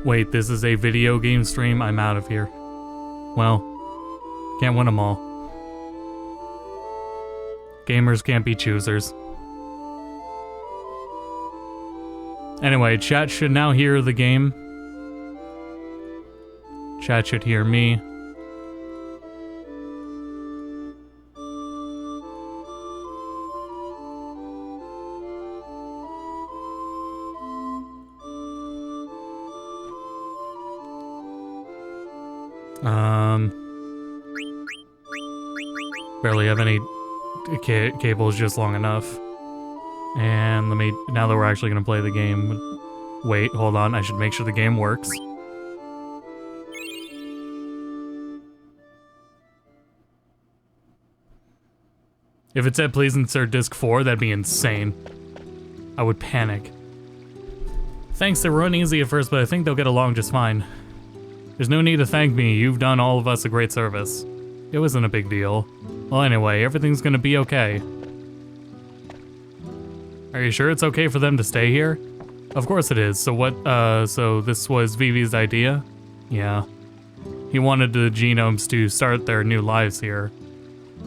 Wait, this is a video game stream? I'm out of here. Well, can't win them all. Gamers can't be choosers. Anyway, chat should now hear the game. Chat should hear me. Barely have any cables just long enough. And now that we're actually gonna play the game. Wait, hold on, I should make sure the game works. If it said please insert disc 4, that'd be insane. I would panic. Thanks, they were uneasy at first, but I think they'll get along just fine. There's no need to thank me, you've done all of us a great service. It wasn't a big deal. Well, anyway, everything's gonna be okay. Are you sure it's okay for them to stay here? Of course it is. So this was Vivi's idea? Yeah. He wanted the genomes to start their new lives here.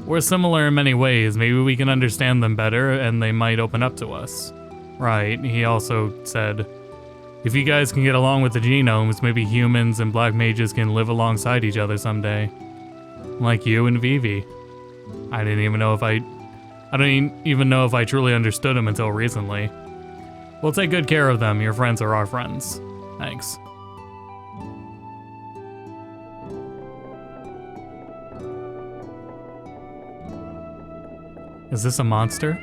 We're similar in many ways, maybe we can understand them better and they might open up to us. Right, he also said, if you guys can get along with the genomes, maybe humans and black mages can live alongside each other someday. Like you and Vivi. I don't even know if I truly understood him until recently. We'll take good care of them, your friends are our friends. Thanks. Is this a monster?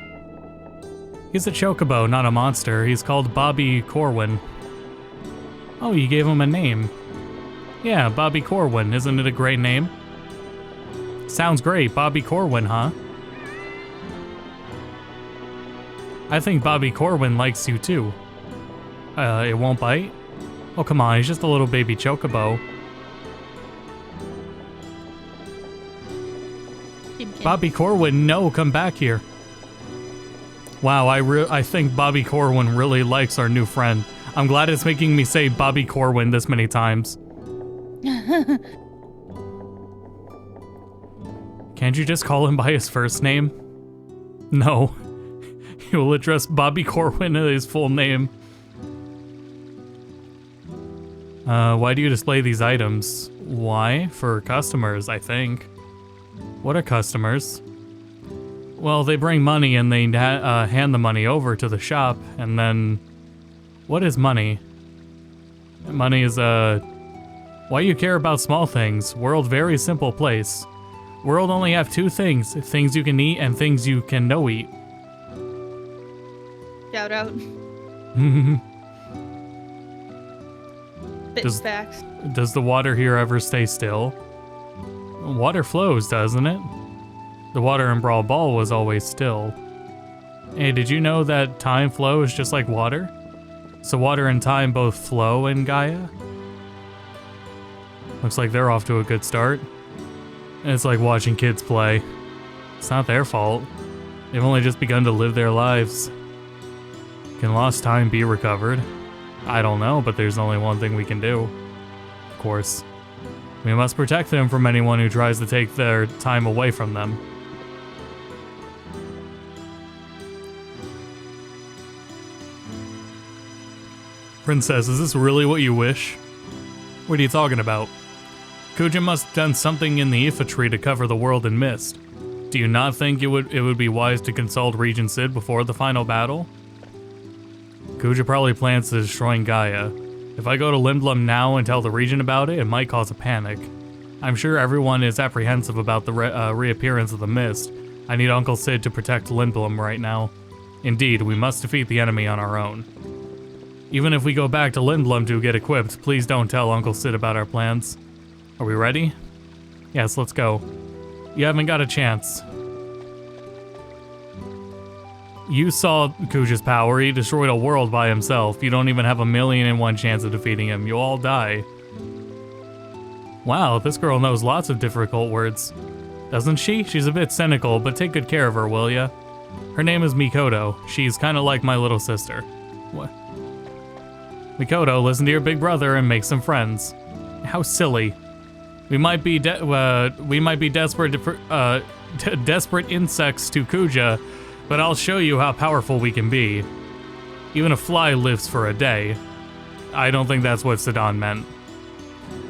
He's a chocobo, not a monster. He's called Bobby Corwin. Oh, you gave him a name. Yeah, Bobby Corwin, isn't it a great name? Sounds great, Bobby Corwin, huh? I think Bobby Corwin likes you too. It won't bite? Oh, come on, he's just a little baby chocobo. Bobby Corwin, no, come back here. Wow, I think Bobby Corwin really likes our new friend. I'm glad it's making me say Bobby Corwin this many times. Can't you just call him by his first name? No. He will address Bobby Corwin as his full name. Why do you display these items? Why? For customers, I think. What are customers? Well, they bring money and they hand the money over to the shop, and then... What is money? Money is, why you care about small things? World very simple place. World only have two things. Things you can eat and things you can no eat. Shout out. Facts. Does the water here ever stay still? Water flows, doesn't it? The water in Brawl Ball was always still. Hey, did you know that time flows just like water? So water and time both flow in Gaia? Looks like they're off to a good start. It's like watching kids play. It's not their fault. They've only just begun to live their lives. Can lost time be recovered? I don't know, but there's only one thing we can do. Of course. We must protect them from anyone who tries to take their time away from them. Princess, is this really what you wish? What are you talking about? Kuja must have done something in the Ifa tree to cover the world in mist. Do you not think it would be wise to consult Regent Sid before the final battle? Kuja probably plans to destroy Gaia. If I go to Lindblum now and tell the Regent about it, it might cause a panic. I'm sure everyone is apprehensive about the reappearance of the mist. I need Uncle Sid to protect Lindblum right now. Indeed, we must defeat the enemy on our own. Even if we go back to Lindblum to get equipped, please don't tell Uncle Sid about our plans. Are we ready? Yes, let's go. You haven't got a chance. You saw Kuja's power. He destroyed a world by himself. You don't even have 1,000,001 chance of defeating him. You'll all die. Wow, this girl knows lots of difficult words. Doesn't she? She's a bit cynical, but take good care of her, will ya? Her name is Mikoto. She's kinda like my little sister. What? Mikoto, listen to your big brother and make some friends. How silly. We might be desperate desperate insects to Kuja, but I'll show you how powerful we can be. Even a fly lives for a day. I don't think that's what Sidon meant.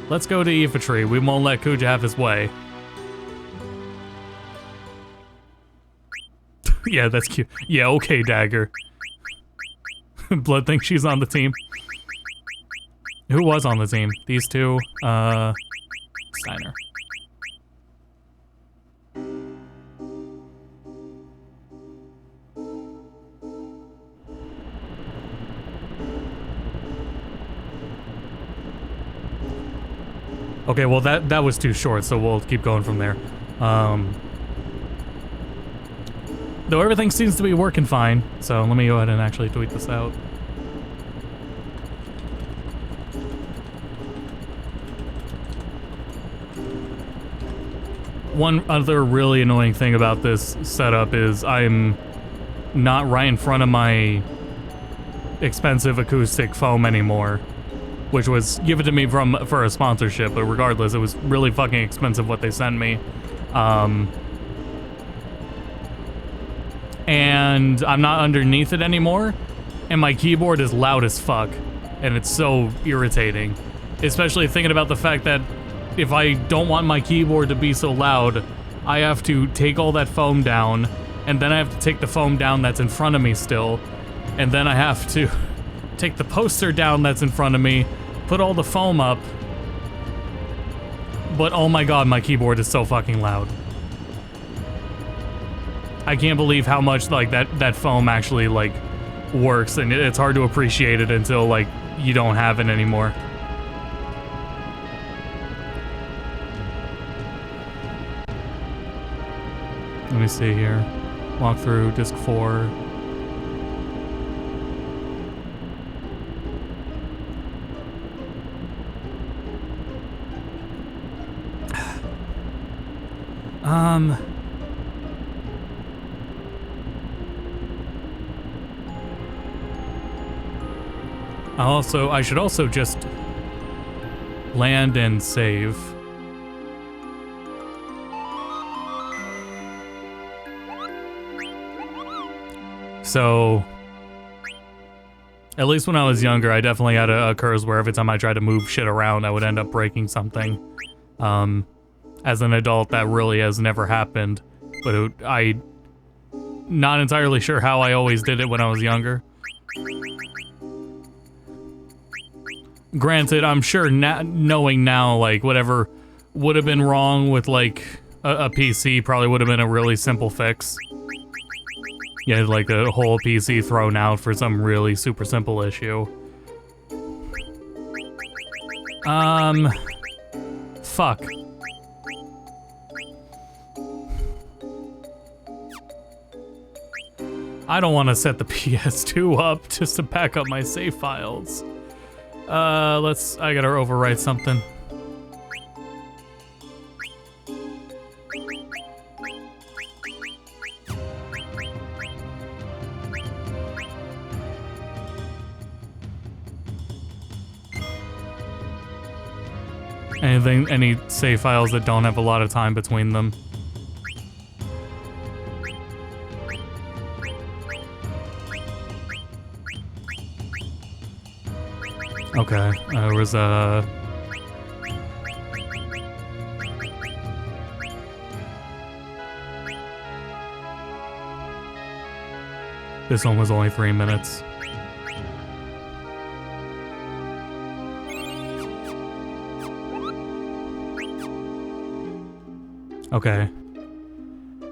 Let's go to Ifatry. We won't let Kuja have his way. Yeah, that's cute. Yeah, okay, Dagger. Blood thinks she's on the team. Who was on the team? These two? Steiner. Okay, well that was too short, so we'll keep going from there. Though everything seems to be working fine, so let me go ahead and actually tweet this out. One other really annoying thing about this setup is I'm not right in front of my expensive acoustic foam anymore, which was given to me for a sponsorship, but regardless, it was really fucking expensive what they sent me. And I'm not underneath it anymore, and my keyboard is loud as fuck, and it's so irritating. Especially thinking about the fact that if I don't want my keyboard to be so loud, I have to take all that foam down, and then I have to take the foam down that's in front of me still, and then I have to take the poster down that's in front of me, put all the foam up, but oh my god, my keyboard is so fucking loud. I can't believe how much, like, that foam actually, like, works, and it's hard to appreciate it until, like, you don't have it anymore. Let me see here. Walk through disc 4. I should also just land and save. So, at least when I was younger, I definitely had a curse where every time I tried to move shit around, I would end up breaking something. As an adult, that really has never happened, but I'm not entirely sure how I always did it when I was younger. Granted, I'm sure knowing now, like, whatever would have been wrong with, like, a PC probably would have been a really simple fix. Yeah, like a whole PC thrown out for some really super simple issue. Fuck. I don't want to set the PS2 up just to back up my save files. I gotta overwrite something. Any save files that don't have a lot of time between them. Okay, there was this one was only 3 minutes. Okay.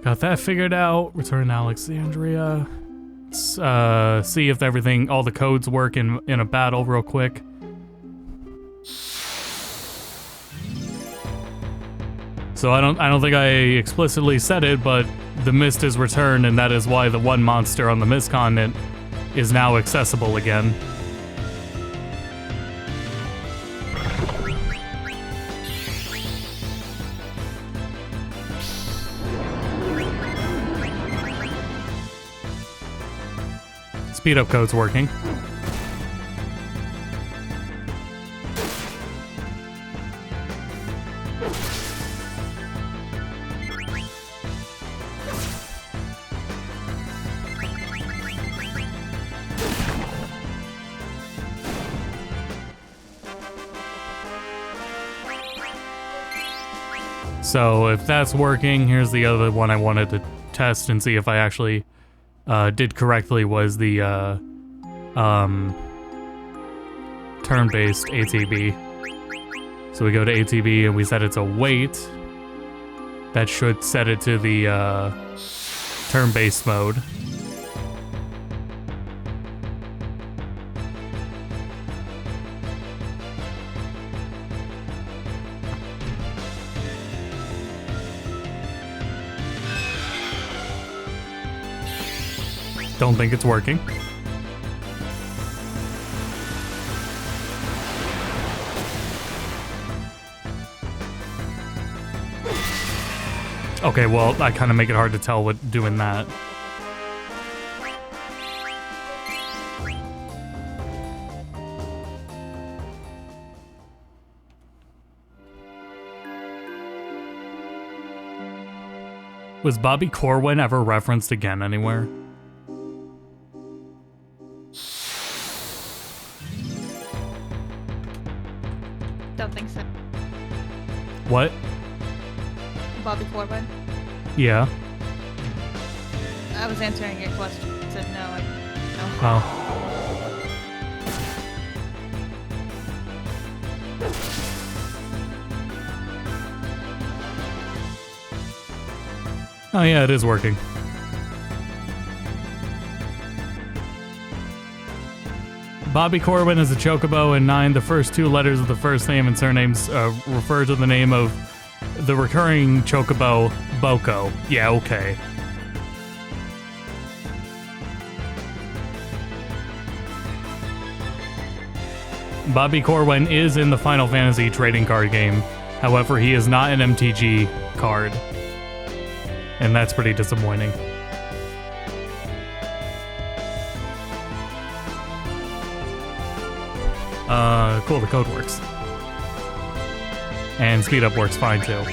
Got that figured out. Return to Alexandria. Let's see if everything, all the codes work in a battle real quick. So I don't think I explicitly said it, but the mist is returned, and that is why the one monster on the mist continent is now accessible again. Speed up code's working. So if that's working, here's the other one I wanted to test and see if I actually did correctly, was the turn-based ATB. So we go to ATB and we set it to wait. That should set it to the turn-based mode. Don't think it's working. Okay, well, I kind of make it hard to tell what doing that. Was Bobby Corwin ever referenced again anywhere? Don't think so. What? Bobby Corbin? Yeah. I was answering your question. I said no. No. Oh. Oh yeah, it is working. Bobby Corwin is a chocobo, and 9, the first 2 letters of the first name and surnames refer to the name of the recurring chocobo, Boko. Yeah, okay. Bobby Corwin is in the Final Fantasy trading card game. However, he is not an MTG card. And that's pretty disappointing. Cool, the code works. And speed up works fine too.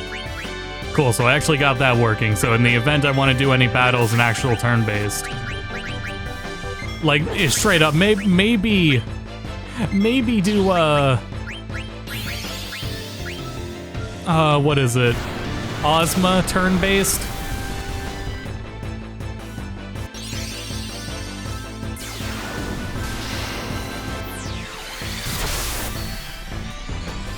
Cool, so I actually got that working. So in the event I want to do any battles in actual turn-based, like straight up, maybe do what is it? Ozma turn-based?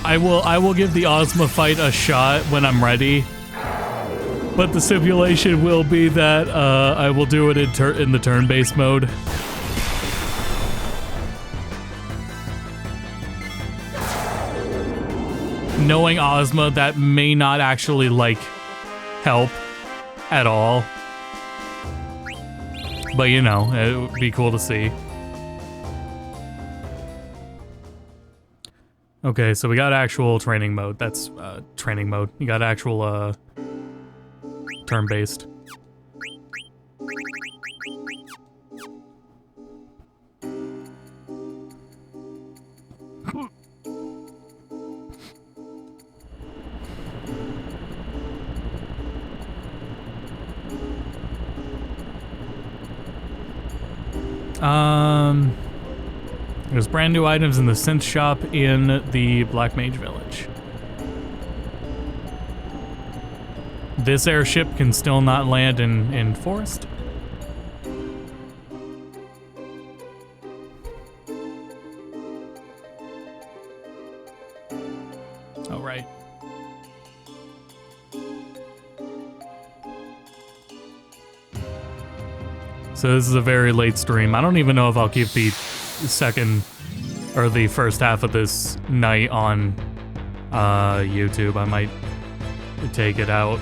I will give the Ozma fight a shot when I'm ready, but the stipulation will be that I will do it in the turn-based mode. Knowing Ozma, that may not actually like help at all, but you know, it would be cool to see. Okay, so we got actual training mode. That's training mode. You got actual turn-based. There's brand new items in the synth shop in the Black Mage Village. This airship can still not land in forest. Oh, right. So this is a very late stream. I don't even know if I'll keep the second or the first half of this night on YouTube. I might take it out.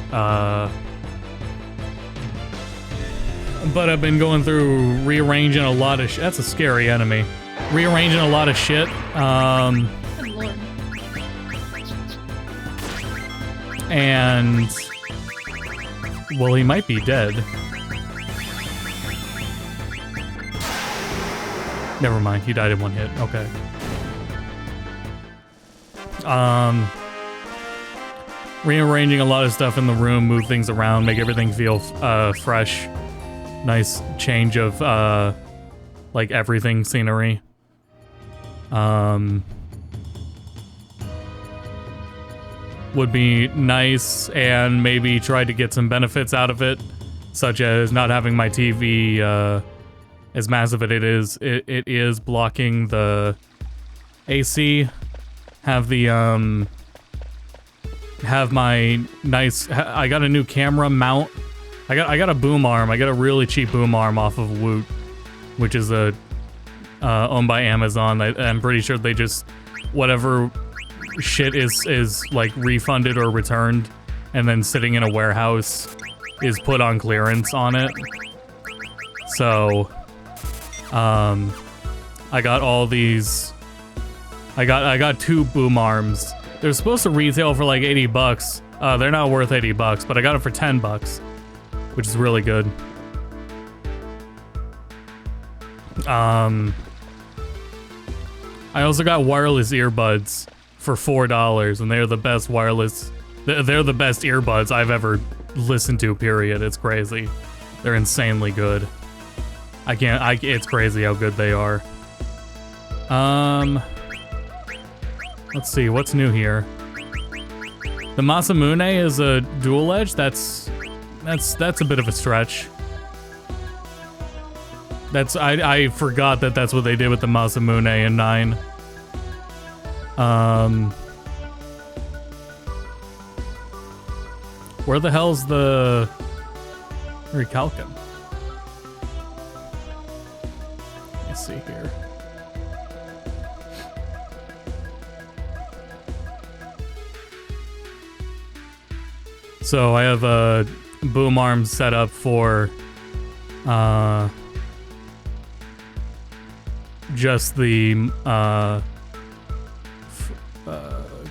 But I've been going through rearranging a lot of that's a scary enemy. Rearranging a lot of shit. Good Lord. And well, he might be dead. Never mind, he died in one hit. Okay. Rearranging a lot of stuff in the room, move things around, make everything feel fresh. Nice change of like everything scenery. would be nice, and maybe try to get some benefits out of it, such as not having my TV as massive as it is blocking the AC. Have the have my nice. I got a new camera mount. I got a boom arm. I got a really cheap boom arm off of Woot, which is a owned by Amazon. I'm pretty sure they just whatever shit is like refunded or returned, and then sitting in a warehouse is put on clearance on it. So, I got all these. I got 2 boom arms. They're supposed to retail for like $80. They're not worth $80, but I got it for $10, which is really good. I also got wireless earbuds for $4, and they're the best wireless. They're the best earbuds I've ever listened to. Period. It's crazy. They're insanely good. It's crazy how good they are. Let's see what's new here. The Masamune is a dual edge. That's a bit of a stretch. I forgot that's what they did with the Masamune in 9. Where the hell's the Recalcin? Let me see here. So I have a boom arm set up for just the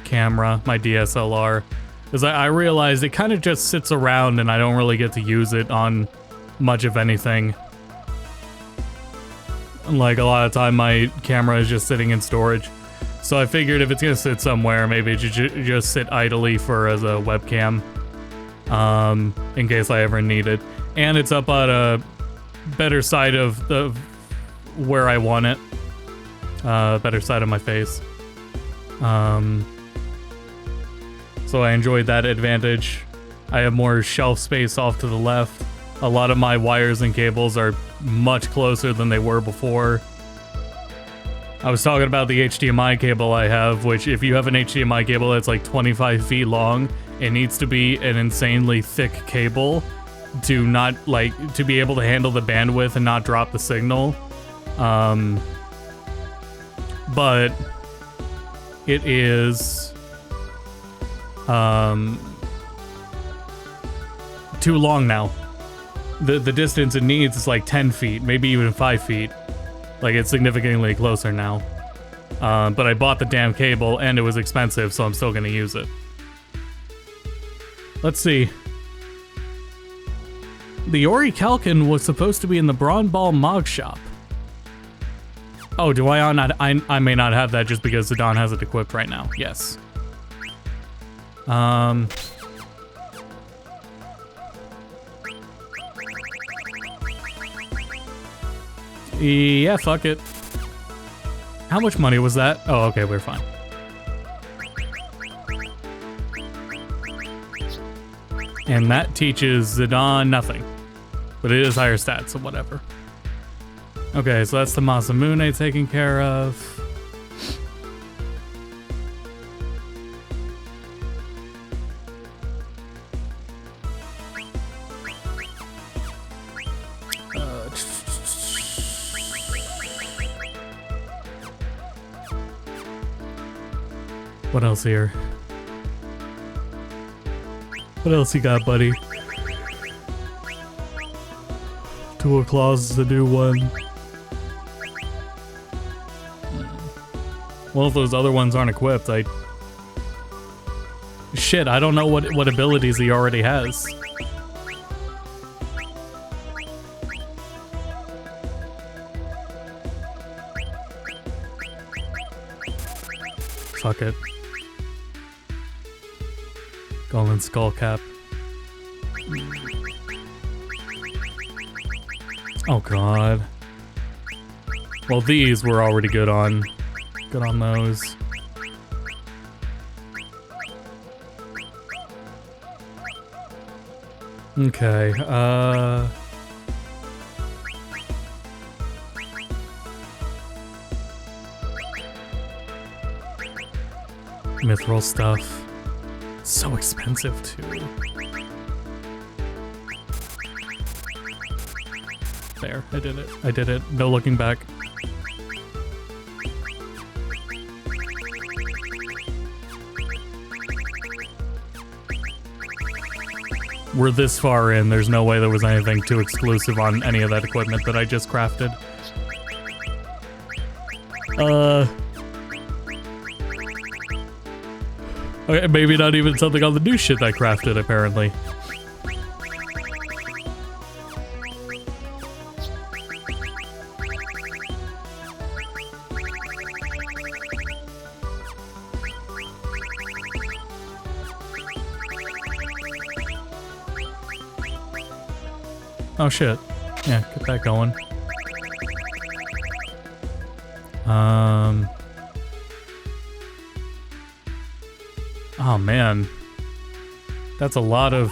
camera, my DSLR, because I realized it kind of just sits around and I don't really get to use it on much of anything. Like a lot of time my camera is just sitting in storage. So I figured if it's gonna sit somewhere, maybe it should just sit idly as a webcam. In case I ever need it. And it's up on a better side of where I want it. Better side of my face. So I enjoyed that advantage. I have more shelf space off to the left. A lot of my wires and cables are much closer than they were before. I was talking about the HDMI cable I have, which if you have an HDMI cable that's like 25 feet long, it needs to be an insanely thick cable to be able to handle the bandwidth and not drop the signal. But it is too long now. The distance it needs is like 10 feet, maybe even 5 feet. Like, it's significantly closer now. But I bought the damn cable and it was expensive, so I'm still gonna use it. Let's see. The Orichalcon was supposed to be in the Brawn Ball Mog Shop. Oh, do I not? I may not have that just because Zidane has it equipped right now. Yes. Yeah, fuck it. How much money was that? Oh, okay, we're fine. And that teaches Zidane nothing. But it is higher stats, so whatever. Okay, so that's the Masamune taken care of. What else here? What else you got, buddy? Tool Claws is the new one. Well, if those other ones aren't equipped, Shit, I don't know what abilities he already has. Fuck it. Golden Skullcap. Oh god. Well, these were already good on those. Okay, mithril stuff. So expensive, too. There, I did it. I did it. No looking back. We're this far in, there's no way there was anything too exclusive on any of that equipment that I just crafted. Okay, maybe not even something on the new shit I crafted, apparently. Oh shit. Yeah, get that going. Oh man. That's a lot of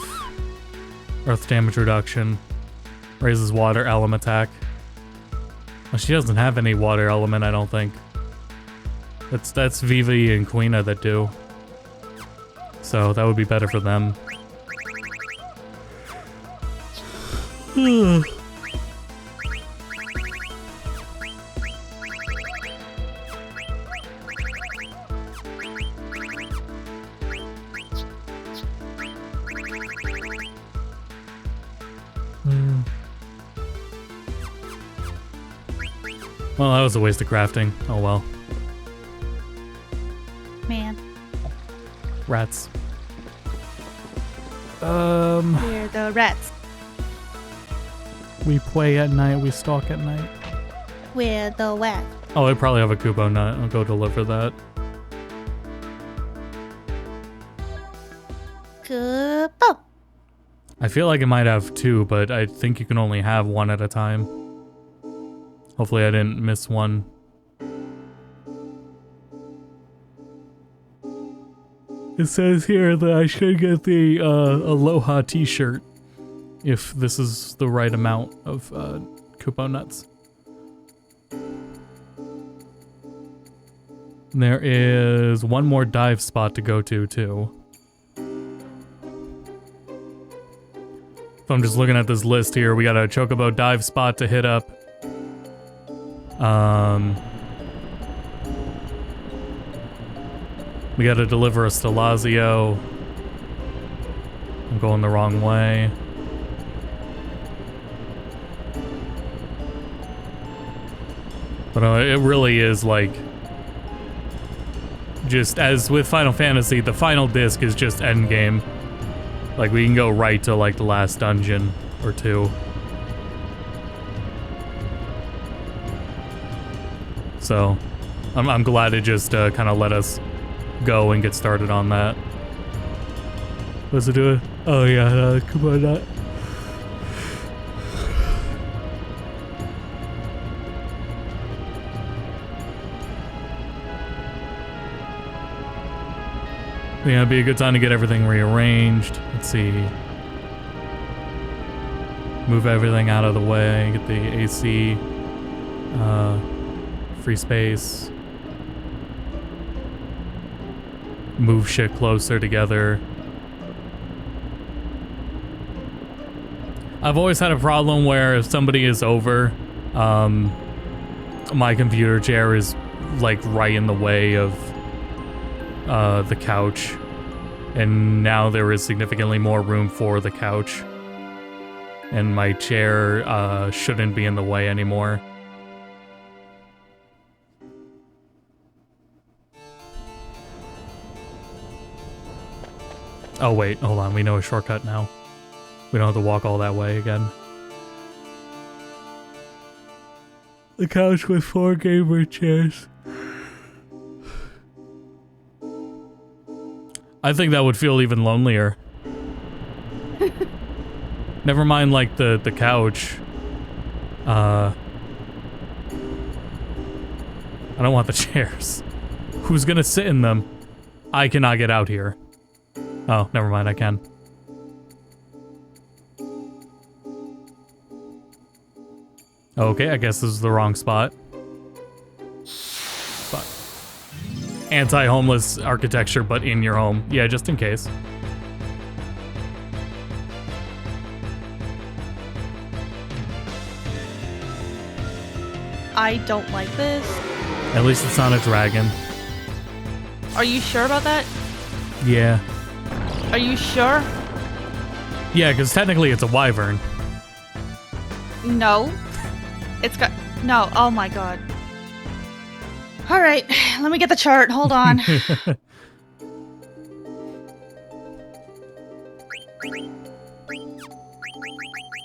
earth damage reduction. Raises water element attack. Well, she doesn't have any water element, I don't think. That's Vivi and Quina that do. So that would be better for them. Well, that was a waste of crafting. Oh well. Man. Rats. We're the rats. We play at night, we stalk at night. We're the rats. Oh, I probably have a Kupo nut. I'll go deliver that. Kupo. I feel like it might have two, but I think you can only have one at a time. Hopefully I didn't miss one. It says here that I should get the Aloha t-shirt if this is the right amount of Kupo nuts. There is one more dive spot to go to, too. If I'm just looking at this list here, we got a Chocobo dive spot to hit up. We gotta deliver a Stelazio. I'm going the wrong way. But it really is like, just as with Final Fantasy, the final disc is just endgame. Like we can go right to like the last dungeon or two. So, I'm glad it just kind of let us go and get started on that. What's it doing? Oh yeah, come on, not. Yeah, it'd be a good time to get everything rearranged. Let's see. Move everything out of the way, get the AC, free space. Move shit closer together. I've always had a problem where if somebody is over, my computer chair is like right in the way of the couch, and now there is significantly more room for the couch, and my chair shouldn't be in the way anymore. Oh wait, hold on, we know a shortcut now. We don't have to walk all that way again. The couch with 4 gamer chairs. I think that would feel even lonelier. Never mind like the couch. I don't want the chairs. Who's gonna sit in them? I cannot get out here. Oh, never mind, I can. Okay, I guess this is the wrong spot. But anti-homeless architecture, but in your home. Yeah, just in case. I don't like this. At least it's not a dragon. Are you sure about that? Yeah. Are you sure? Yeah, because technically it's a wyvern. No. It's got... No. Oh my god. Alright, let me get the chart. Hold on.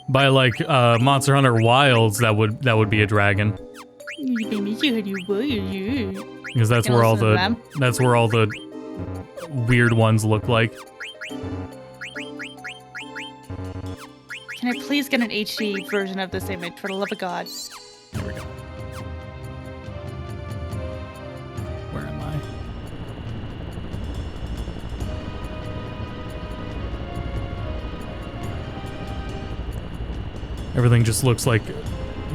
By like Monster Hunter Wilds, that would be a dragon. Because that's You where all listen to them? that's where all the weird ones look like. Can I please get an HD version of this image, for the love of God? There we go. Where am I? Everything just looks like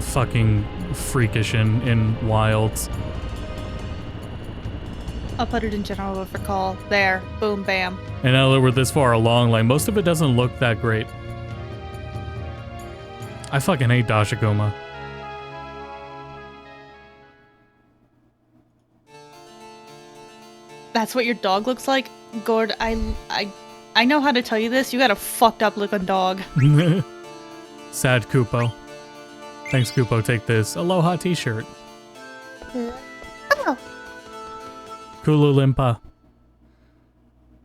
fucking freakish in Wilds. I'll put it in general for call. There. Boom, bam. And now that we're this far along, like, most of it doesn't look that great. I fucking hate Dashikoma. That's what your dog looks like? Gord, I know how to tell you this. You got a fucked up looking dog. Sad Kupo. Thanks, Kupo. Take this Aloha t-shirt. Oh. Kulu Limpa.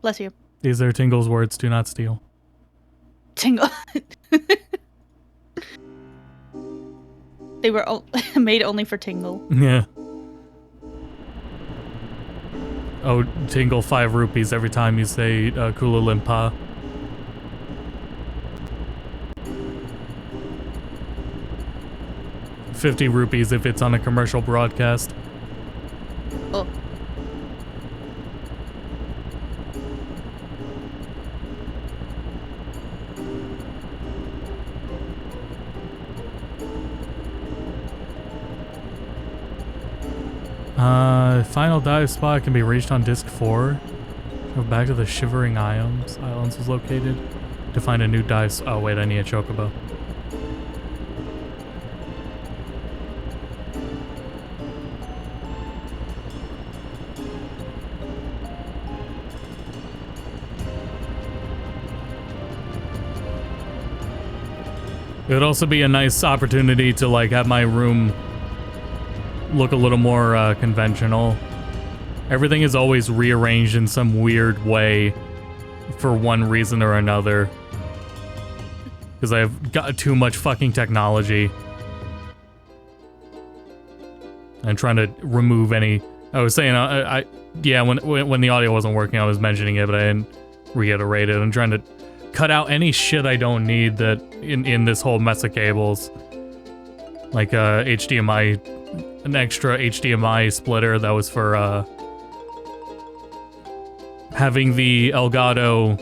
Bless you. These are Tingle's words. Do not steal. Tingle. They were made only for Tingle. Yeah. Oh, Tingle 5 rupees every time you say Kulu Limpa. ₹50 if it's on a commercial broadcast. Oh. Final dive spot can be reached on disc 4. Go back to the Shivering Islands. Islands is located. To find a new dive. Oh wait, I need a chocobo. It would also be a nice opportunity to like have my room look a little more conventional. Everything is always rearranged in some weird way for one reason or another. Because I've got too much fucking technology. I'm trying to remove any... I was saying, yeah, when the audio wasn't working, I was mentioning it, but I didn't reiterate it. I'm trying to cut out any shit I don't need that in this whole mess of cables. Like HDMI... An extra HDMI splitter that was for having the Elgato.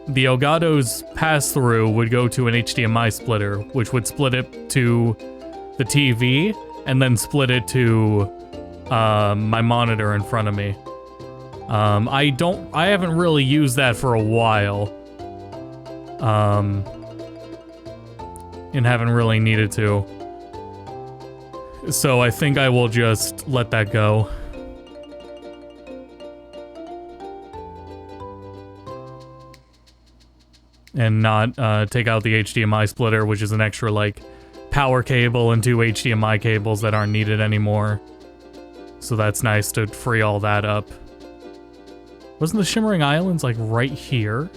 The Elgato's pass-through would go to an HDMI splitter, which would split it to the TV and then split it to my monitor in front of me. I haven't really used that for a while. And haven't really needed to. So I think I will just let that go. And not take out the HDMI splitter, which is an extra, like, power cable and 2 HDMI cables that aren't needed anymore. So that's nice to free all that up. Wasn't the Shimmering Islands, like, right here?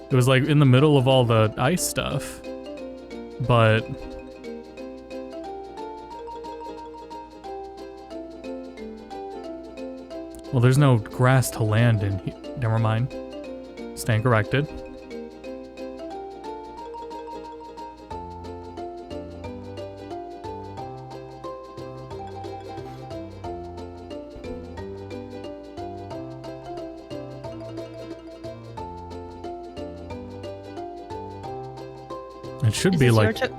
It was, like, in the middle of all the ice stuff. But well, there's no grass to land in here. Never mind. Stand corrected. It should Is be this your like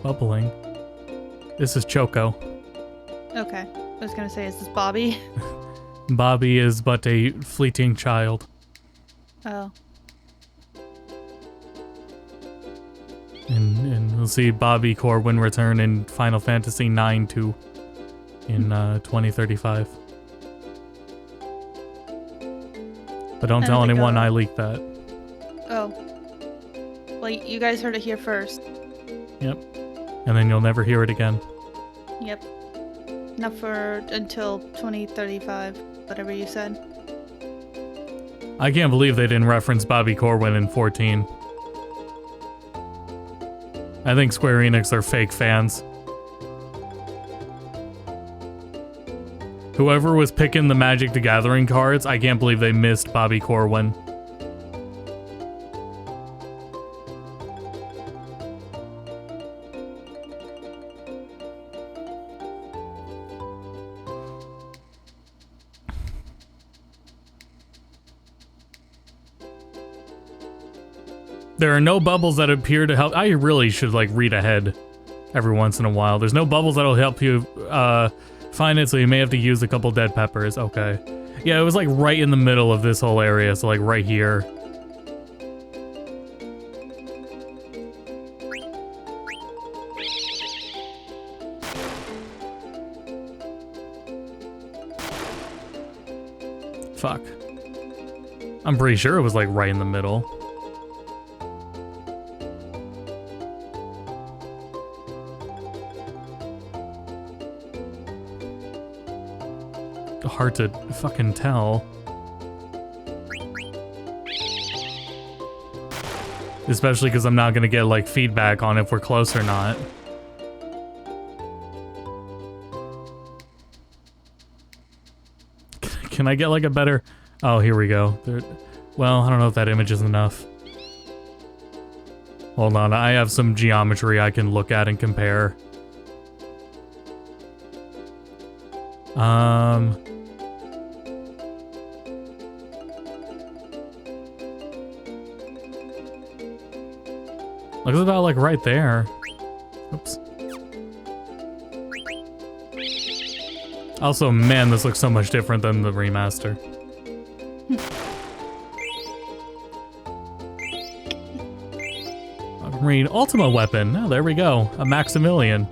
bubbling. This is Choco. Okay. I was gonna say, is this Bobby? Bobby is but a fleeting child. Oh. And we'll see Bobby Corwin return in Final Fantasy IX 2 in 2035. But don't tell anyone I leaked that. Oh. Well, you guys heard it here first. Yep. And then you'll never hear it again. Yep. Not for until 2035, whatever you said. I can't believe they didn't reference Bobby Corwin in 14. I think Square Enix are fake fans. Whoever was picking the Magic the Gathering cards, I can't believe they missed Bobby Corwin. There are no bubbles that appear to help. I really should like read ahead every once in a while. There's no bubbles that'll help you find it, so you may have to use a couple dead peppers. Okay. Yeah, it was like right in the middle of this whole area, so like right here. Fuck. I'm pretty sure it was like right in the middle. Hard to fucking tell. Especially because I'm not gonna get like feedback on if we're close or not. Can I get like a better... Oh, here we go. Well, I don't know if that image is enough. Hold on, I have some geometry I can look at and compare. Looks about like right there. Oops. Also, man, this looks so much different than the remaster. Read Ultima Weapon. Oh, there we go. A Maximilian.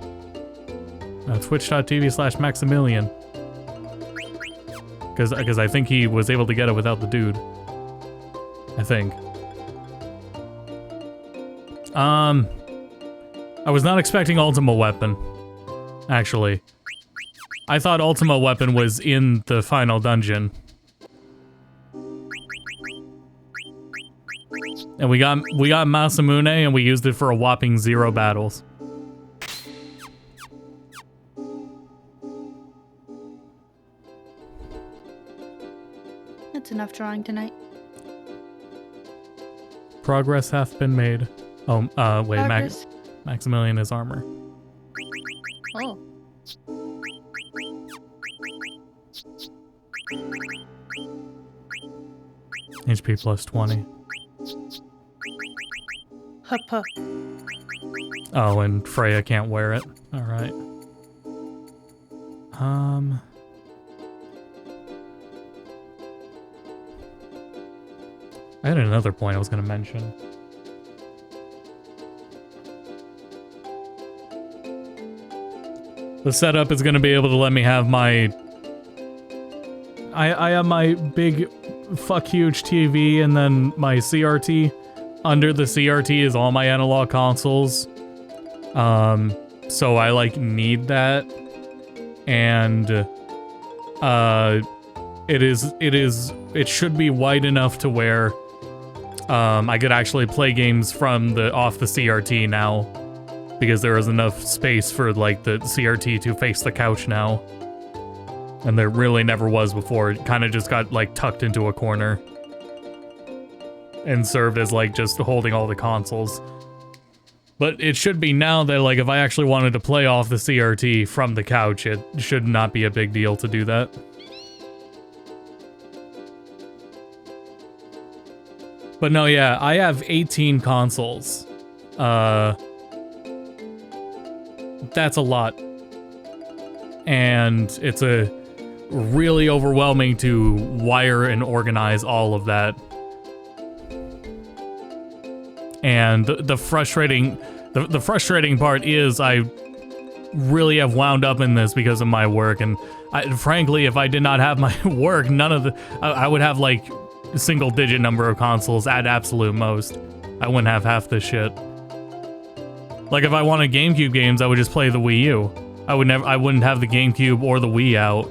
Twitch.tv/Maximilian. Because I think he was able to get it without the dude. I think. I was not expecting Ultima Weapon, actually. I thought Ultima Weapon was in the final dungeon. And we got Masamune and we used it for a whopping 0 battles. That's enough drawing tonight. Progress hath been made. Oh, wait, Maximilian is armor. Oh. HP plus 20. Hup. Oh, and Freya can't wear it. Alright. I had another point I was gonna mention. The setup is gonna be able to let me have my... I have my big fuck huge TV and then my CRT. Under the CRT is all my analog consoles. So I like need that. And it should be wide enough to where I could actually play games from off the CRT now, because there is enough space for like the CRT to face the couch now. And there really never was before. It kind of just got like tucked into a corner and served as like just holding all the consoles. But it should be now that like if I actually wanted to play off the CRT from the couch, it should not be a big deal to do that. But no, yeah, I have 18 consoles. that's a lot. And it's a really overwhelming to wire and organize all of that. And the frustrating part is I really have wound up in this because of my work, and frankly, if I did not have my work, I would have like a single-digit number of consoles at absolute most. I wouldn't have half this shit. Like if I wanted GameCube games, I would just play the Wii U. I wouldn't have the GameCube or the Wii out.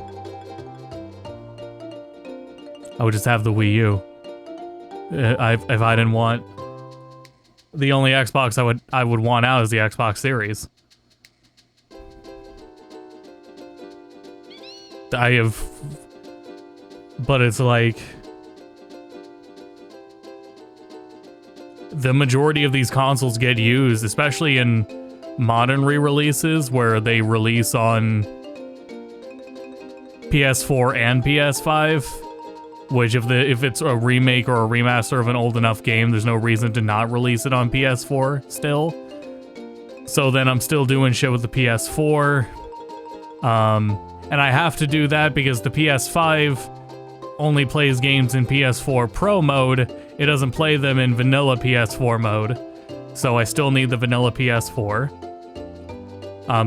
I would just have the Wii U. If I didn't want, the only Xbox I would want out is the Xbox Series. But it's like, the majority of these consoles get used, especially in modern re-releases where they release on PS4 and PS5, which if it's a remake or a remaster of an old enough game, there's no reason to not release it on PS4 still. So then I'm still doing shit with the PS4. And I have to do that because the PS5 only plays games in PS4 Pro mode. It doesn't play them in vanilla PS4 mode. So I still need the vanilla PS4.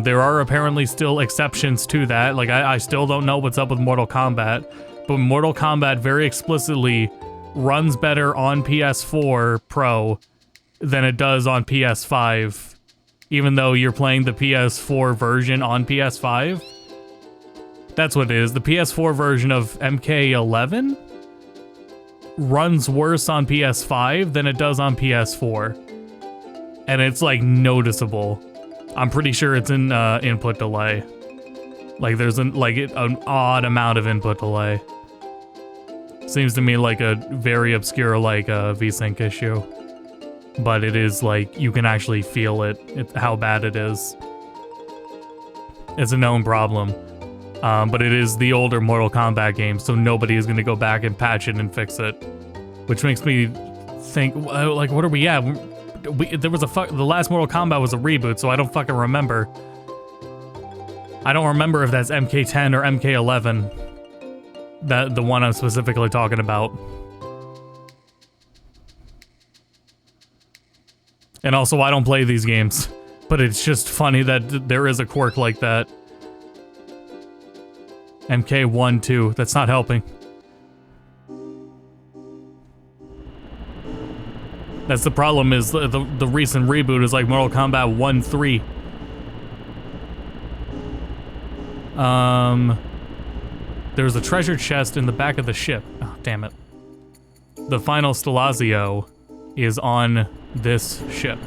There are apparently still exceptions to that. Like, I still don't know what's up with Mortal Kombat. But Mortal Kombat very explicitly runs better on PS4 Pro than it does on PS5. Even though you're playing the PS4 version on PS5. That's what it is. The PS4 version of MK11 runs worse on PS5 than it does on PS4. And it's like noticeable. I'm pretty sure it's in input delay. Like there's an odd amount of input delay. Seems to me like a very obscure like VSync issue. But it is like you can actually feel it how bad it is. It's a known problem. But it is the older Mortal Kombat game, so nobody is going to go back and patch it and fix it. Which makes me think, like, what are we at? The last Mortal Kombat was a reboot, so I don't fucking remember. I don't remember if that's MK10 or MK11. The one I'm specifically talking about. And also, I don't play these games. But it's just funny that there is a quirk like that. MK1-2, that's not helping. That's the problem, is the recent reboot is like Mortal Kombat 1-3. There's a treasure chest in the back of the ship. Oh, damn it. The final Stelazio is on this ship.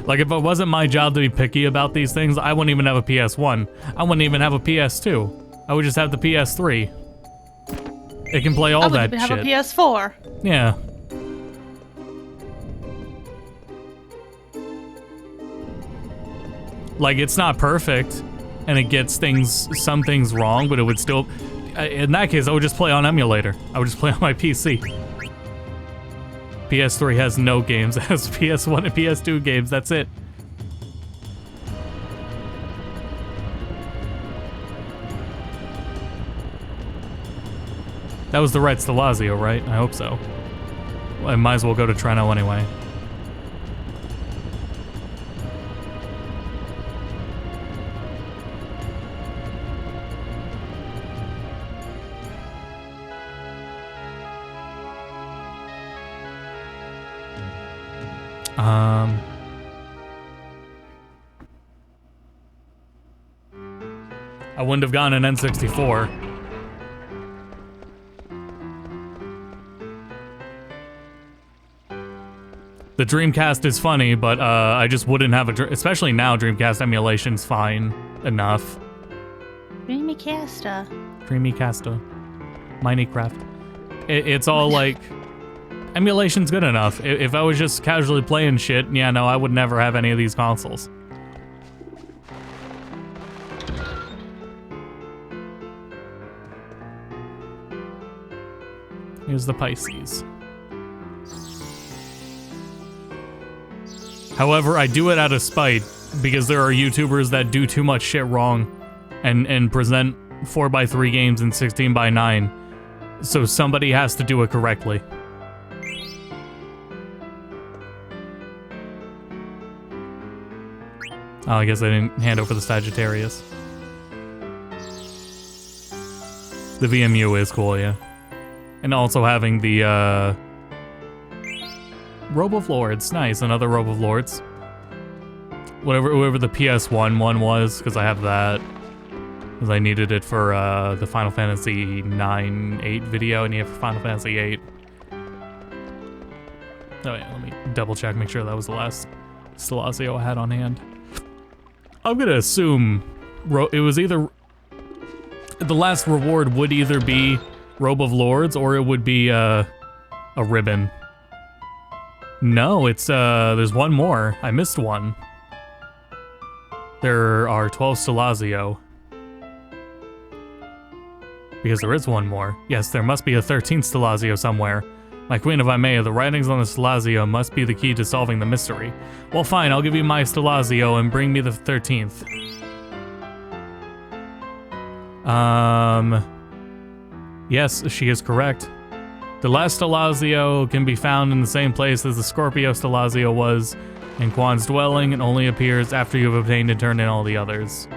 Like, if it wasn't my job to be picky about these things, I wouldn't even have a PS1. I wouldn't even have a PS2. I would just have the PS3. It can play all that shit. I wouldn't even have a PS4. Yeah. Like, it's not perfect, and it gets some things wrong, but it would still... In that case, I would just play on emulator. I would just play on my PC. PS3 has no games. It has PS1 and PS2 games. That's it. That was the right Stelazio, right? I hope so. Well, I might as well go to Treno anyway. I wouldn't have gotten an N64. The Dreamcast is funny, but I just wouldn't have especially now Dreamcast emulation's fine enough. Dreamcasta. Minecraft. It's all like, emulation's good enough. If I was just casually playing shit, yeah, no, I would never have any of these consoles. Here's the Pisces. However, I do it out of spite because there are YouTubers that do too much shit wrong and present 4x3 games and 16x9. So somebody has to do it correctly. Oh, I guess I didn't hand over the Sagittarius. The VMU is cool, yeah. And also having the, Robe of Lords. Nice, another Robe of Lords. Whatever the PS1 one was, because I have that. Because I needed it for, the Final Fantasy 9-8 video, and you have for Final Fantasy 8. Oh yeah, let me double check, make sure that was the last Stelazio I had on hand. I'm gonna assume it was either... The last reward would either be Robe of Lords, or it would be, a ribbon. No, it's, there's one more. I missed one. There are 12 Stelazio. Because there is one more. Yes, there must be a 13th Stelazio somewhere. My queen of Imea, the writings on the Stelazio must be the key to solving the mystery. Well, fine, I'll give you my Stelazio and bring me the 13th. Yes, she is correct. The last Stelazio can be found in the same place as the Scorpio Stelazio was in Quan's dwelling and only appears after you have obtained and turned in all the others.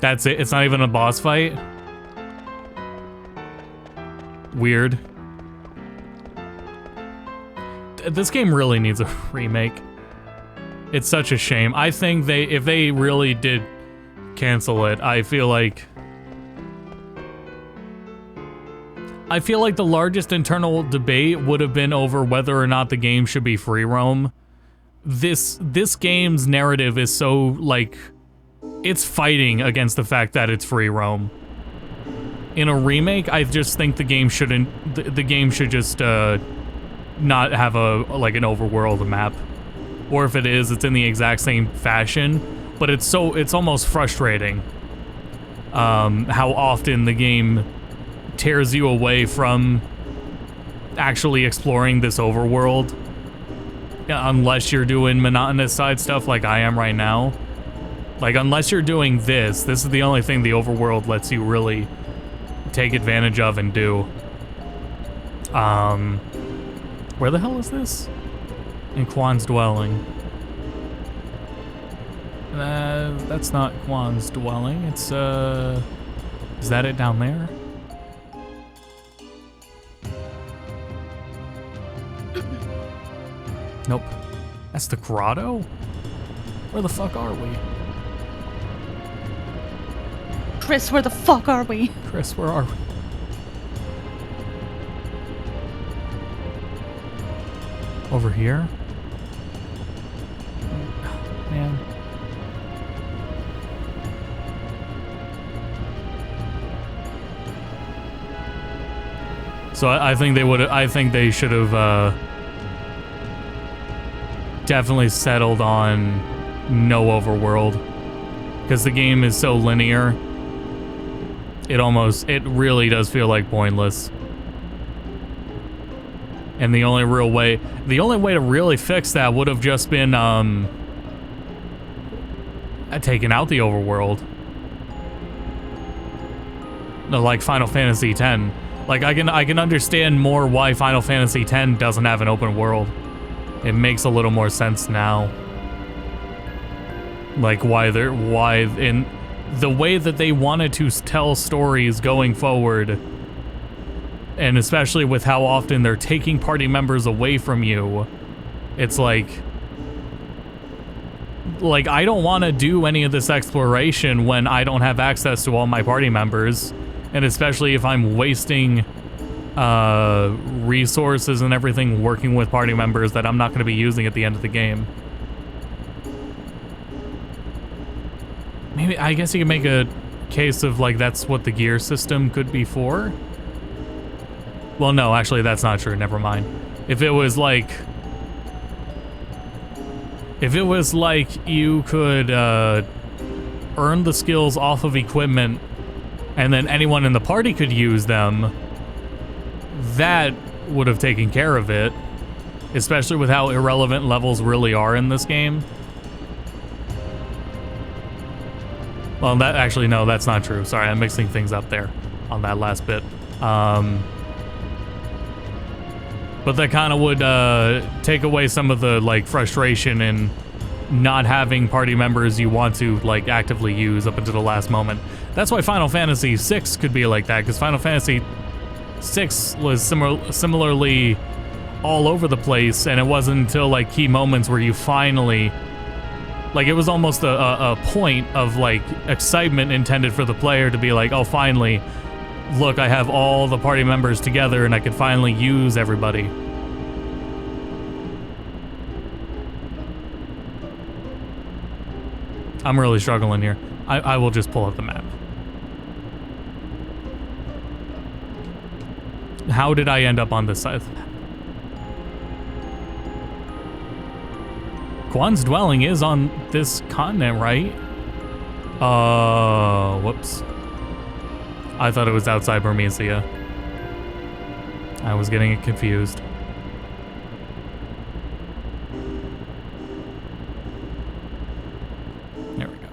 That's it? It's not even a boss fight? Weird. This game really needs a remake. It's such a shame. I think if they really did cancel it, I feel like the largest internal debate would have been over whether or not the game should be free roam. This game's narrative is so, like, it's fighting against the fact that it's free roam. In a remake, I just think the game shouldn't. The game should just not have an overworld map, or if it is, it's in the exact same fashion. But it's almost frustrating how often the game tears you away from actually exploring this overworld, unless you're doing monotonous side stuff like I am right now. Like, unless you're doing this is the only thing the overworld lets you really take advantage of and do. Where the hell is this? In Quan's dwelling. That's not Quan's dwelling. It's, is that it down there? Nope. That's the grotto? Where the fuck are we? Chris, where the fuck are we? Chris, where are we? Over here? Man. So I think they should have definitely settled on no overworld, because the game is so linear. It really does feel like pointless. And the only way to really fix that would have just been taking out the overworld. No, like Final Fantasy X. Like, I can understand more why Final Fantasy X doesn't have an open world. It makes a little more sense now. Like, why in the way that they wanted to tell stories going forward, and especially with how often they're taking party members away from you, it's like I don't want to do any of this exploration when I don't have access to all my party members, and especially if I'm wasting resources and everything working with party members that I'm not going to be using at the end of the game. Maybe, I guess you can make a case of, like, that's what the gear system could be for. Well, no, actually, that's not true. Never mind. If it was like you could earn the skills off of equipment and then anyone in the party could use them, that would have taken care of it, especially with how irrelevant levels really are in this game. Well, that actually, no, that's not true. Sorry, I'm mixing things up there on that last bit. But that kind of would take away some of the like frustration in not having party members you want to like actively use up until the last moment. That's why Final Fantasy VI could be like that, because Final Fantasy VI was similarly all over the place, and it wasn't until like key moments where you finally, like, it was almost a point of like excitement intended for the player to be like, oh, finally, look, I have all the party members together and I can finally use everybody. I'm really struggling here. I will just pull up the map. How did I end up on this side? Quan's dwelling is on this continent, right? Whoops. I thought it was outside Burmecia. I was getting it confused. There we go.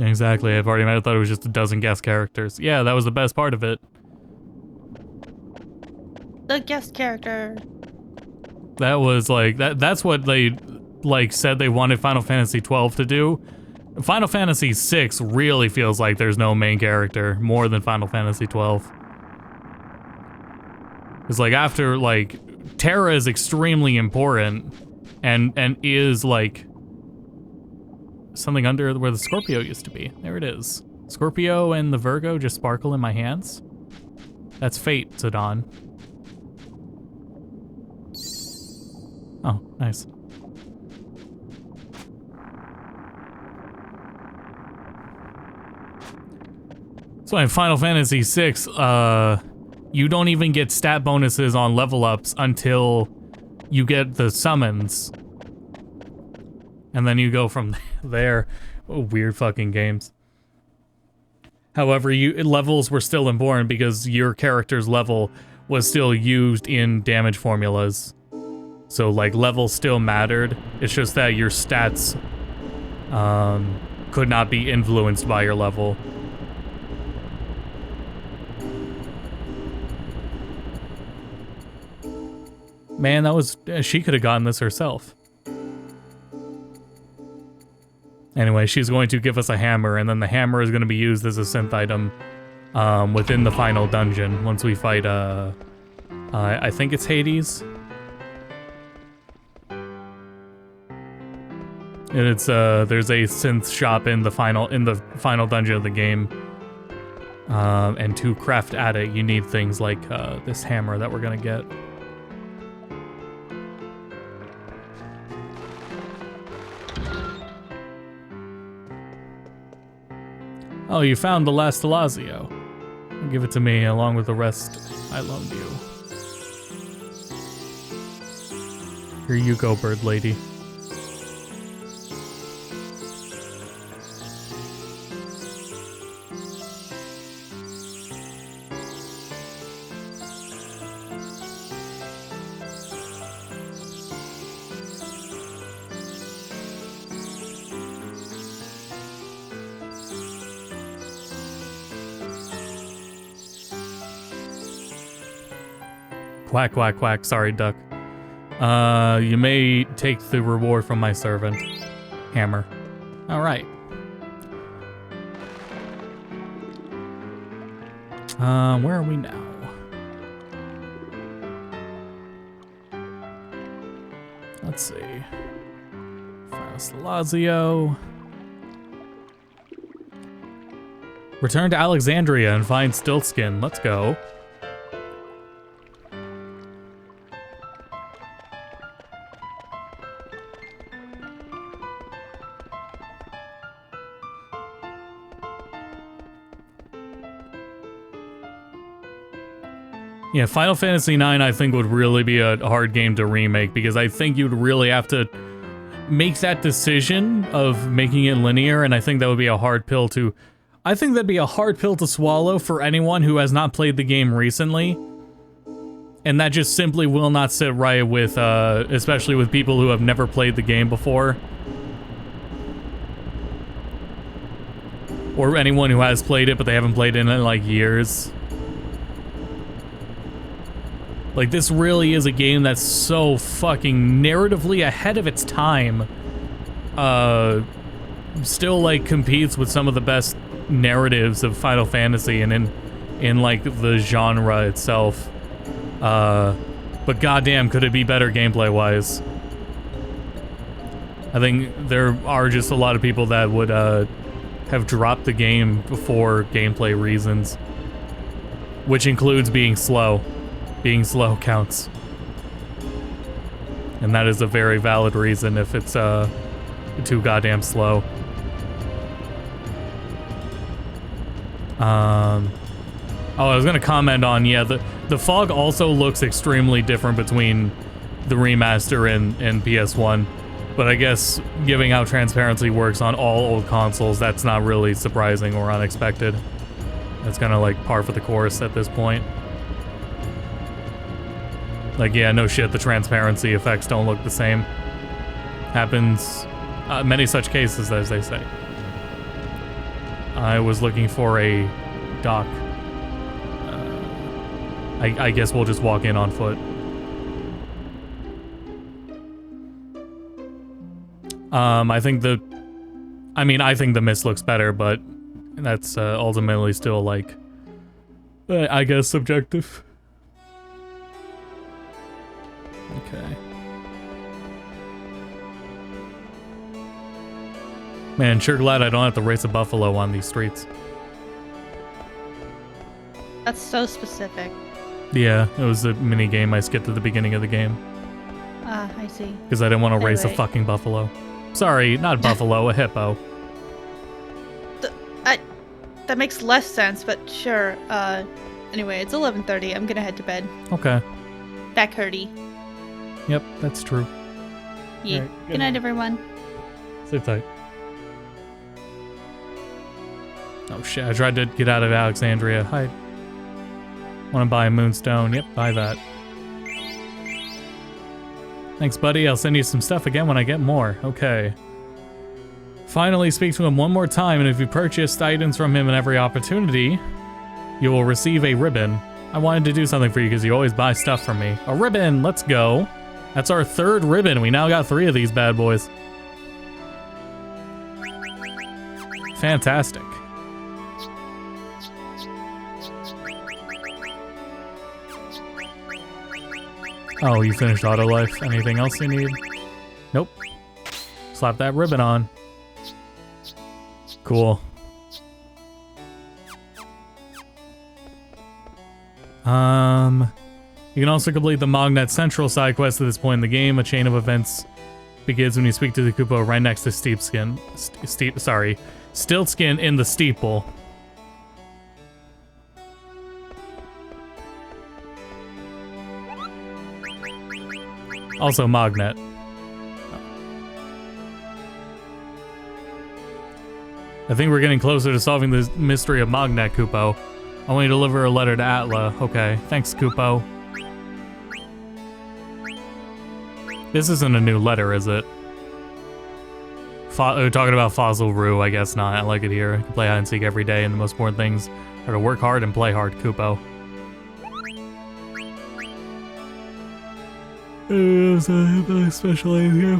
Exactly, I thought it was just a dozen guest characters. Yeah, that was the best part of it. The guest character. That was like, that's what they like said they wanted Final Fantasy 12 to do. Final Fantasy 6 really feels like there's no main character more than Final Fantasy 12. It's like after like Terra is extremely important and is like something under where the Scorpio used to be. There it is. Scorpio and the Virgo just sparkle in my hands. That's fate, Zidane. Oh, nice. So in Final Fantasy VI, you don't even get stat bonuses on level ups until you get the summons. And then you go from there. Oh, weird fucking games. However, levels were still important because your character's level was still used in damage formulas. So like levels still mattered. It's just that your stats could not be influenced by your level. Man, that was, she could have gotten this herself. Anyway, she's going to give us a hammer, and then the hammer is going to be used as a synth item within the final dungeon once we fight, I think it's Hades. And it's, there's a synth shop in the final dungeon of the game. And to craft at it, you need things like this hammer that we're going to get. Oh, you found the last Elazio. Give it to me along with the rest I loaned you. Here you go, bird lady. Quack, quack, quack. Sorry, duck. You may take the reward from my servant. Hammer. All right. Where are we now? Let's see. Fast Lazio. Return to Alexandria and find Stiltskin. Let's go. Yeah, Final Fantasy IX I think would really be a hard game to remake because I think you'd really have to make that decision of making it linear, and I think that would be a hard pill to... I think that'd be a hard pill to swallow for anyone who has not played the game recently. And that just simply will not sit right with, especially with people who have never played the game before. Or anyone who has played it, but they haven't played it in, like, years. Like, this really is a game that's so fucking narratively ahead of its time. Still, like, competes with some of the best narratives of Final Fantasy and in like, the genre itself. But goddamn, could it be better gameplay-wise? I think there are just a lot of people that would, have dropped the game for gameplay reasons. Which includes being slow. Being slow counts. And that is a very valid reason if it's, too goddamn slow. Oh, I was gonna comment on, yeah, the fog also looks extremely different between the remaster and PS1. But I guess, given how transparency works on all old consoles, that's not really surprising or unexpected. That's kind of like par for the course at this point. Like, yeah, no shit, the transparency effects don't look the same. Happens many such cases, as they say. I was looking for a dock. I guess we'll just walk in on foot. I think the mist looks better, but that's ultimately still, like, I guess subjective. Okay. Man, sure glad I don't have to race a buffalo on these streets. That's so specific. Yeah, it was a mini game I skipped at the beginning of the game. Ah, I see. Because I didn't want to race a Anyway. fucking buffalo. Sorry, not buffalo, a hippo. That makes less sense, but sure. Anyway, it's 11:30. I'm gonna head to bed. Okay. Back hurty. Yep, that's true. Yeah. Alright, Good night, everyone. Sit tight. Oh shit, I tried to get out of Alexandria. Hi. Want to buy a moonstone? Yep, buy that. Thanks, buddy. I'll send you some stuff again when I get more. Okay. Finally, speak to him one more time, and if you purchased items from him in every opportunity, you will receive a ribbon. I wanted to do something for you because you always buy stuff from me. A ribbon! Let's go. That's our third ribbon. We now got 3 of these bad boys. Fantastic. Oh, you finished Autolife. Anything else you need? Nope. Slap that ribbon on. Cool. You can also complete the Mognet Central side quest at this point in the game. A chain of events begins when you speak to the Kupo right next to Stiltskin in the steeple. Also Mognet. I think we're getting closer to solving the mystery of Mognet, Kupo. I want you to deliver a letter to Atla. Okay, thanks, Kupo. This isn't a new letter, is it? Talking about Fossil Rue, I guess not. I like it here. I can play hide and seek every day, and the most important things are to work hard and play hard, Kupo. Special here,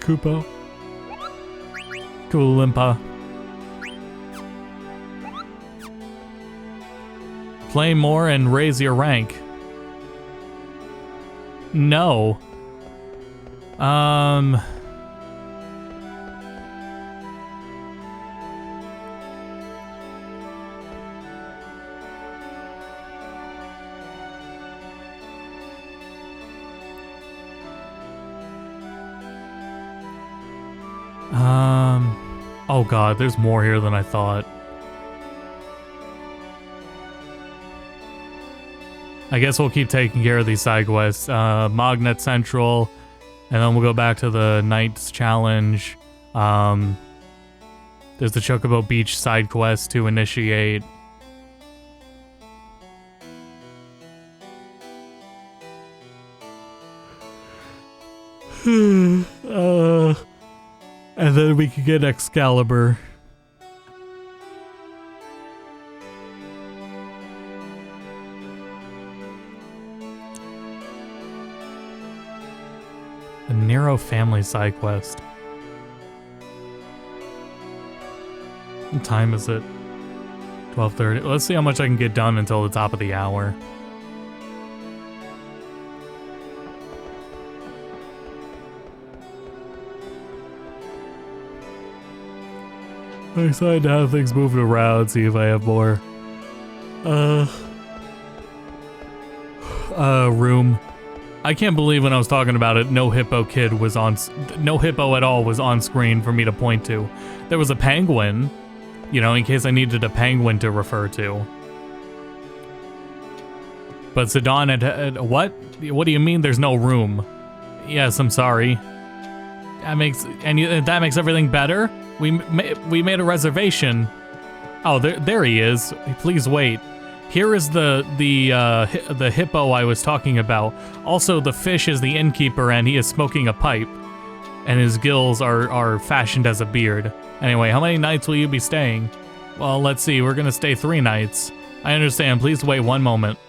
Kupo. Cool, Limpa. Play more and raise your rank. No. Oh god, there's more here than I thought. I guess we'll keep taking care of these side quests. Mognet Central, And then we'll go back to the Knights Challenge. There's the Chocobo Beach side quest to initiate. And then we can get Excalibur. The Nero family side quest. What time is it? 12:30. Let's see how much I can get done until the top of the hour. I'm excited to have things moving around, see if I have more. Room. I can't believe when I was talking about it, no hippo at all was on screen for me to point to. There was a penguin, you know, in case I needed a penguin to refer to. But Zidane had what? What do you mean there's no room? Yes, I'm sorry. That makes everything better? We made a reservation. Oh, there he is. Please wait. Here is the hippo I was talking about. Also, the fish is the innkeeper, and he is smoking a pipe, and his gills are fashioned as a beard. Anyway, how many nights will you be staying? Well, let's see. We're gonna stay 3 nights. I understand. Please wait 1 moment.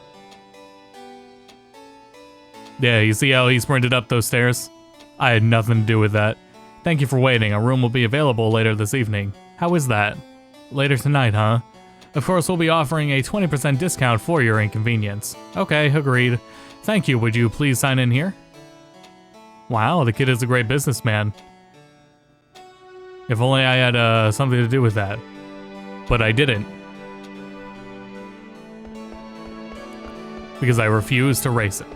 Yeah, you see how he sprinted up those stairs? I had nothing to do with that. Thank you for waiting. A room will be available later this evening. How is that? Later tonight, huh? Of course, we'll be offering a 20% discount for your inconvenience. Okay, agreed. Thank you. Would you please sign in here? Wow, the kid is a great businessman. If only I had something to do with that. But I didn't. Because I refused to race it.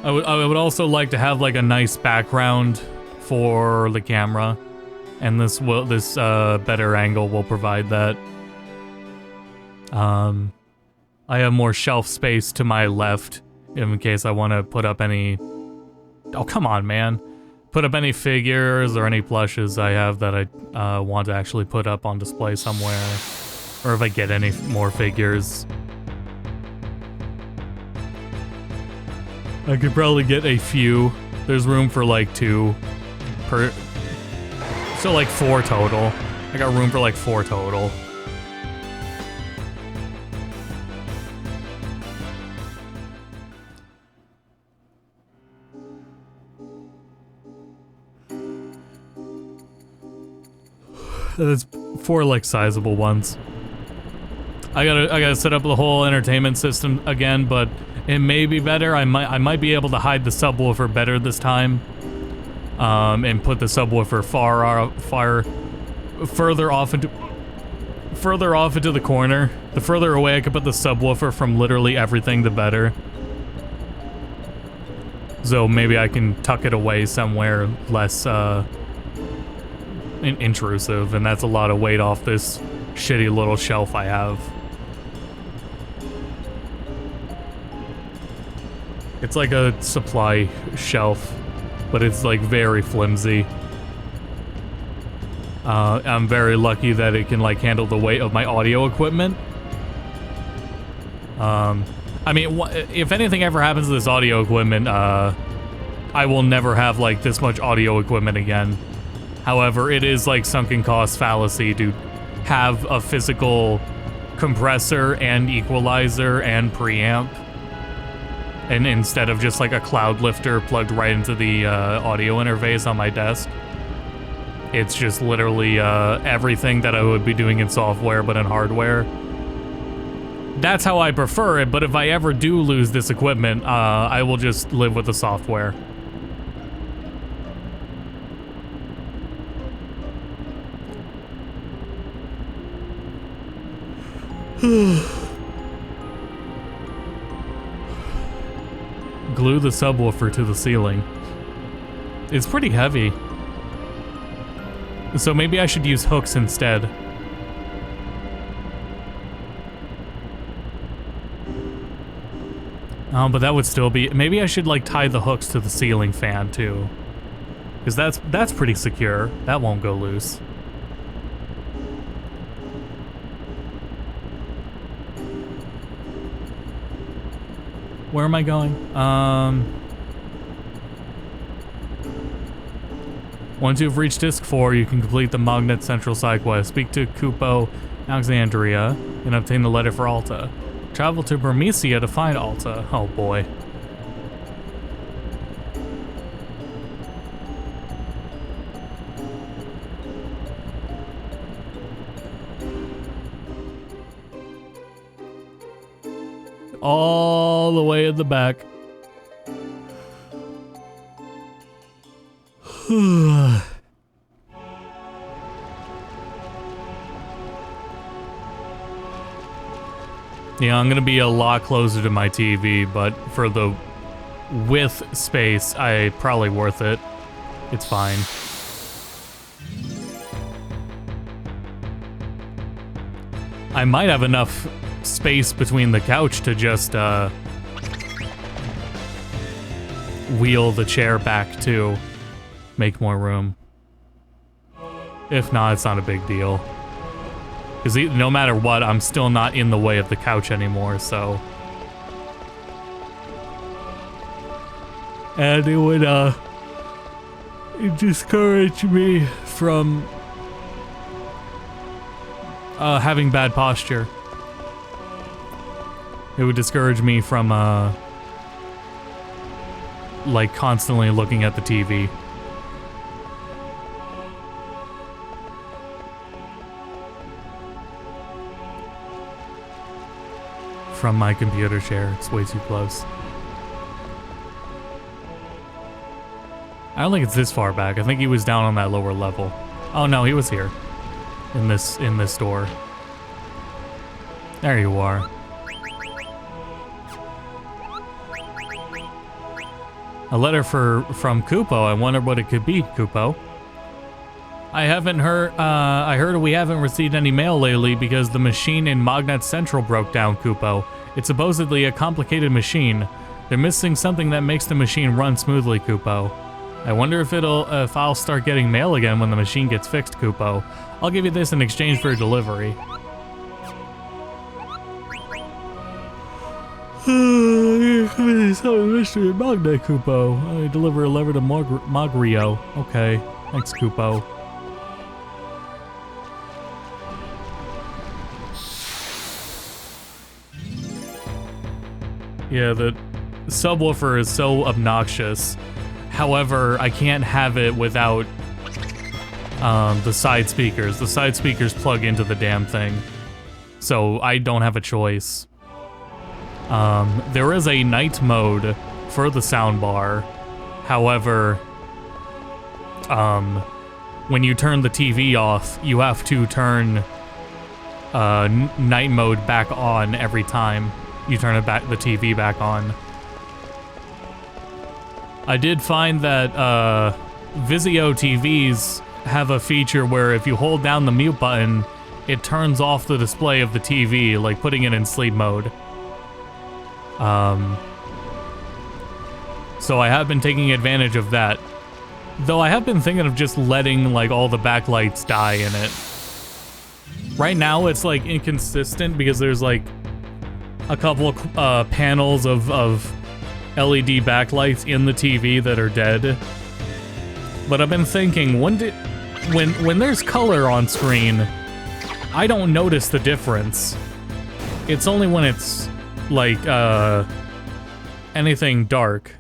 I would also like to have like a nice background for the camera, and this better angle will provide that. I have more shelf space to my left in case I want to put up any. Oh, come on, man. Put up any figures or any plushes I have that I want to actually put up on display somewhere, or if I get any more figures. I could probably get a few. There's room for like 2 per, so like 4 total. I got room for like 4 total. That's 4 like sizable ones. I gotta set up the whole entertainment system again, but it may be better. I might be able to hide the subwoofer better this time, and put the subwoofer further off into the corner. The further away I can put the subwoofer from literally everything, the better. So maybe I can tuck it away somewhere less intrusive, and that's a lot of weight off this shitty little shelf I have. It's like a supply shelf, but it's like very flimsy. I'm very lucky that it can like handle the weight of my audio equipment. I mean, if anything ever happens to this audio equipment, I will never have like this much audio equipment again. However, it is like sunken cost fallacy to have a physical compressor and equalizer and preamp, and instead of just like a cloud lifter plugged right into the audio interface on my desk. It's just literally everything that I would be doing in software but in hardware. That's how I prefer it, but if I ever do lose this equipment, I will just live with the software. Glue the subwoofer to the ceiling. It's pretty heavy. So maybe I should use hooks instead. But that would still be... Maybe I should, like, tie the hooks to the ceiling fan, too. Because that's pretty secure. That won't go loose. Where am I going? Once you've reached Disc 4, you can complete the Magnet Central side quest. Speak to Kupo Alexandria and obtain the letter for Alta. Travel to Burmecia to find Alta. Oh boy. All the way at the back. Yeah, I'm gonna be a lot closer to my TV, but for the width space, probably worth it. It's fine. I might have enough space between the couch to just wheel the chair back to make more room. If not, it's not a big deal. Because no matter what, I'm still not in the way of the couch anymore, so... And it would, discourage me from... having bad posture. It would discourage me from, like, constantly looking at the TV. From my computer chair, it's way too close. I don't think it's this far back. I think he was down on that lower level. Oh no, he was here. In this door. There you are. A letter from Kupo. I wonder what it could be, Kupo. I haven't heard, I heard we haven't received any mail lately because the machine in Magnet Central broke down, Kupo. It's supposedly a complicated machine. They're missing something that makes the machine run smoothly, Kupo. I wonder if I'll start getting mail again when the machine gets fixed, Kupo. I'll give you this in exchange for your delivery. Mystery Magnet, Kupo. I deliver a letter to Magrio. Okay, thanks, Kupo. Yeah, the subwoofer is so obnoxious. However, I can't have it without the side speakers. The side speakers plug into the damn thing. So I don't have a choice. There is a night mode for the soundbar. However, when you turn the TV off, you have to turn night mode back on every time you turn the TV back on. I did find that Vizio TVs have a feature where if you hold down the mute button, it turns off the display of the TV, like putting it in sleep mode. So I have been taking advantage of that. Though I have been thinking of just letting like all the backlights die in it. Right now it's like inconsistent because there's like a couple of panels of LED backlights in the TV that are dead. But I've been thinking, when there's color on screen, I don't notice the difference. It's only when it's like anything dark.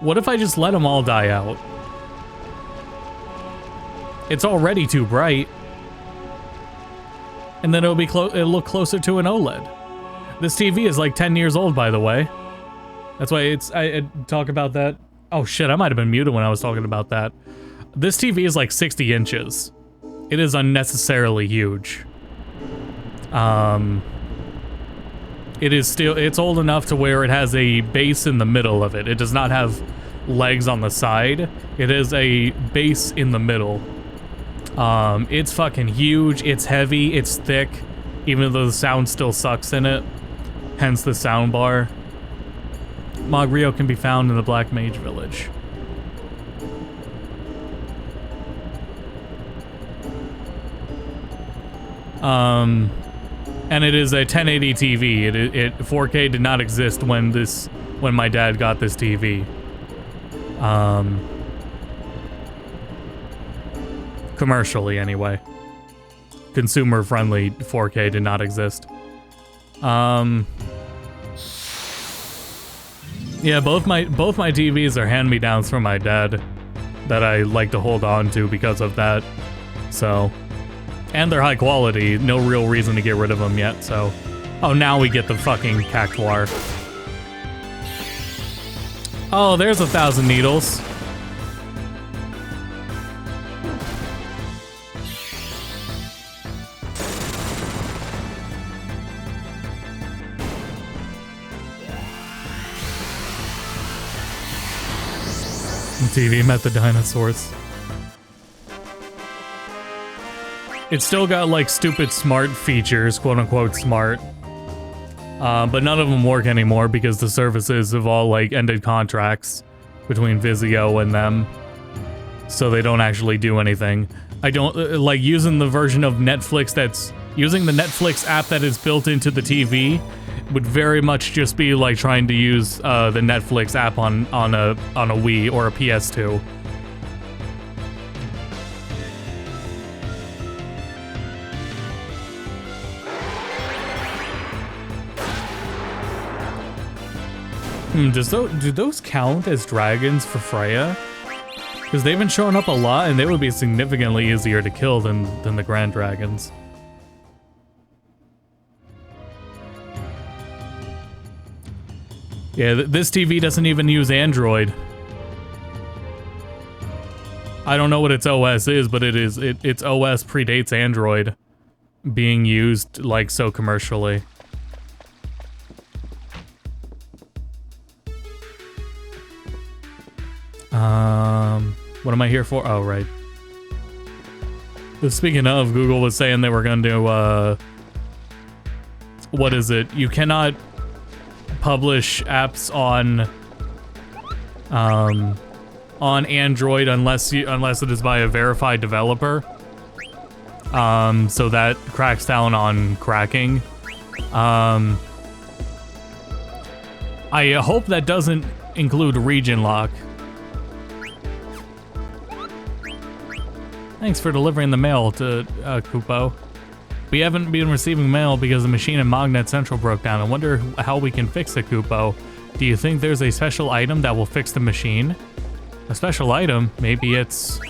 What if I just let them all die out? It's already too bright. And then it'll look closer to an OLED. This TV is like 10 years old, by the way. That's why I talk about that. Oh shit, I might have been muted when I was talking about that. This TV is like 60 inches. It is unnecessarily huge. It's old enough to where it has a base in the middle of it. It does not have legs on the side. It is a base in the middle. It's fucking huge, it's heavy, it's thick, even though the sound still sucks in it. Hence the sound bar. Mogrio can be found in the Black Mage Village. And it is a 1080 TV. 4K did not exist when my dad got this TV. Commercially, anyway. Consumer-friendly 4K did not exist. Yeah, both my TVs are hand-me-downs from my dad that I like to hold on to because of that. So, and they're high quality. No real reason to get rid of them yet. So, oh, now we get the fucking cactuar. Oh, there's 1,000 needles. TV met the dinosaurs. It's still got like stupid smart features, quote unquote smart. But none of them work anymore because the services have all like ended contracts between Vizio and them. So they don't actually do anything. I don't like using the version of Netflix that's using the Netflix app that is built into the TV would very much just be like trying to use the Netflix app on a Wii or a PS2. Do those count as dragons for Freya? Because they've been showing up a lot, and they would be significantly easier to kill than the Grand Dragons. Yeah, this TV doesn't even use Android. I don't know what its OS is, but its OS predates Android being used like so commercially. What am I here for? Oh, right. Speaking of, Google was saying they were going to, what is it? You cannot publish apps on Android unless it is by a verified developer. So that cracks down on cracking. I hope that doesn't include region lock. Thanks for delivering the mail to Kupo. We haven't been receiving mail because the machine in Magnet Central broke down. I wonder how we can fix it, Kupo. Do you think there's a special item that will fix the machine? A special item? Maybe it's...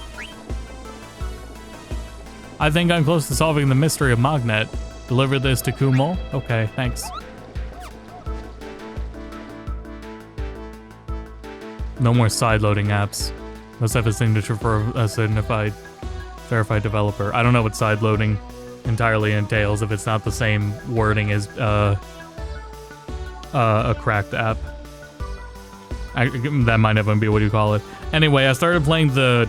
I think I'm close to solving the mystery of Magnet. Deliver this to Kumo? Okay, thanks. No more side-loading apps. Must have a signature for a signified verified developer. I don't know what side-loading entirely entails if it's not the same wording as a cracked app. That might even be what you call it. Anyway, I started playing the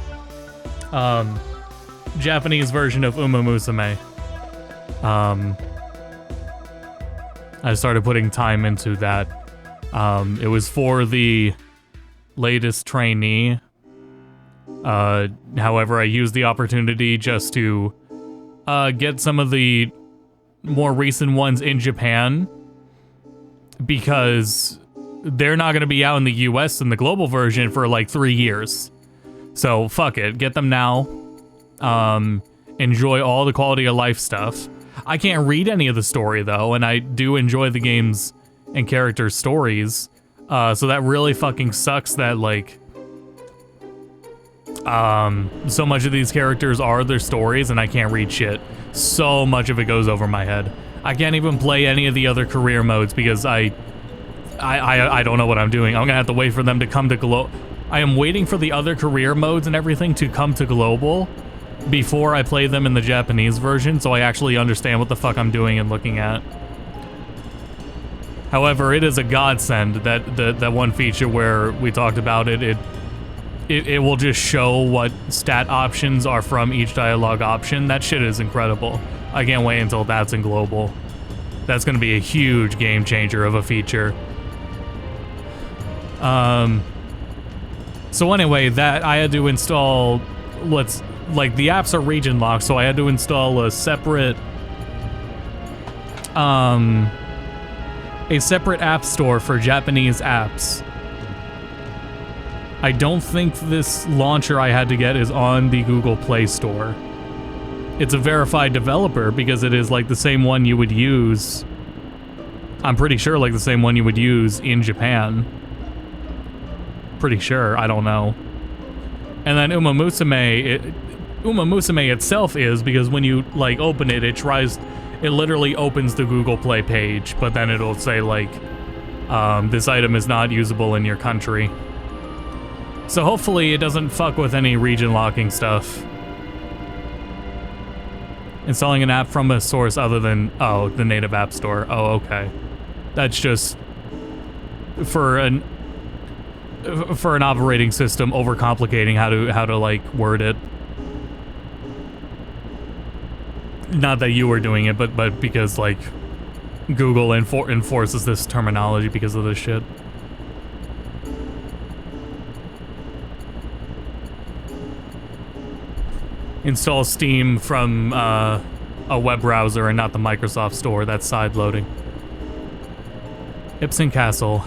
Japanese version of Uma Musume. I started putting time into that. It was for the latest trainee. However, I used the opportunity just to get some of the more recent ones in Japan because they're not going to be out in the US in the global version for like 3 years. So fuck it, get them now. Enjoy all the quality of life stuff. I can't read any of the story though, and I do enjoy the games and characters' stories. So that really fucking sucks that like so much of these characters are their stories and I can't read shit. So much of it goes over my head. I can't even play any of the other career modes because I don't know what I'm doing. I'm gonna have to wait for them to come to global. I am waiting for the other career modes and everything to come to global before I play them in the Japanese version, so I actually understand what the fuck I'm doing and looking at. However, it is a godsend that that one feature where we talked about it it will just show what stat options are from each dialogue option. That shit is incredible. I can't wait until that's in global. That's going to be a huge game changer of a feature. So anyway, that I had to install, like the apps are region locked, so I had to install a separate app store for Japanese apps. I don't think this launcher I had to get is on the Google Play Store. It's a verified developer because it is like the same one you would use. I'm pretty sure like the same one you would use in Japan. Pretty sure, I don't know. And then Uma Musume itself is because when you like open it, it literally opens the Google Play page, but then it'll say like, this item is not usable in your country. So hopefully it doesn't fuck with any region locking stuff. Installing an app from a source other than, the native app store. Oh, okay. That's just for an operating system overcomplicating how to like word it. Not that you were doing it, but because like Google enforces this terminology because of this shit. Install Steam from a web browser and not the Microsoft Store. That's side loading. Ipsen Castle.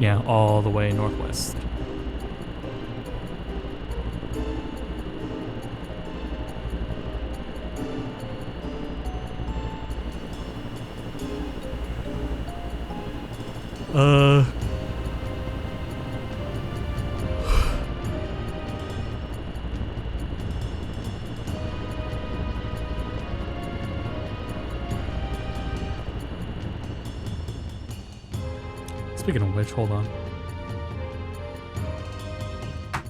Yeah, all the way northwest. Speaking of which, hold on.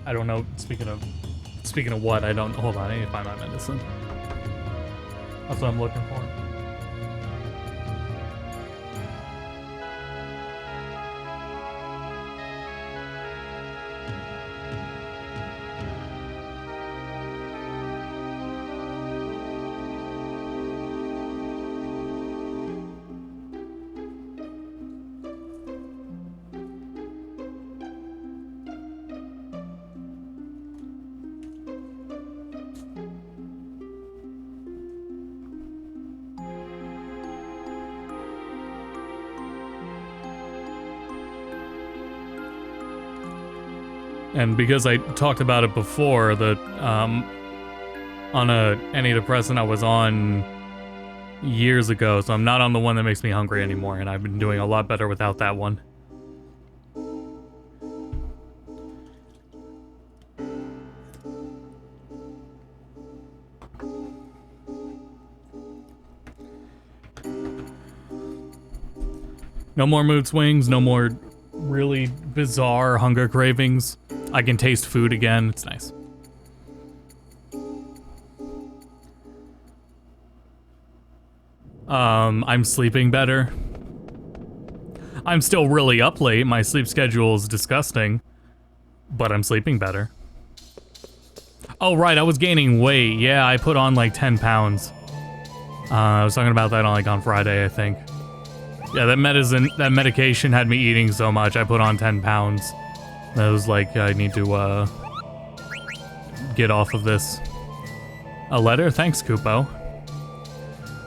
I don't know. Speaking of what, I don't. Hold on, I need to find my medicine. That's what I'm looking for. And because I talked about it before, that on a antidepressant I was on years ago, so I'm not on the one that makes me hungry anymore, and I've been doing a lot better without that one. No more mood swings, no more really bizarre hunger cravings. I can taste food again. It's nice. I'm sleeping better. I'm still really up late. My sleep schedule is disgusting, but I'm sleeping better. Oh, right. I was gaining weight. Yeah, I put on like 10 pounds. I was talking about that on Friday, I think. Yeah, that medication had me eating so much, I put on 10 pounds. I was like, I need to, get off of this. A letter? Thanks, Kupo.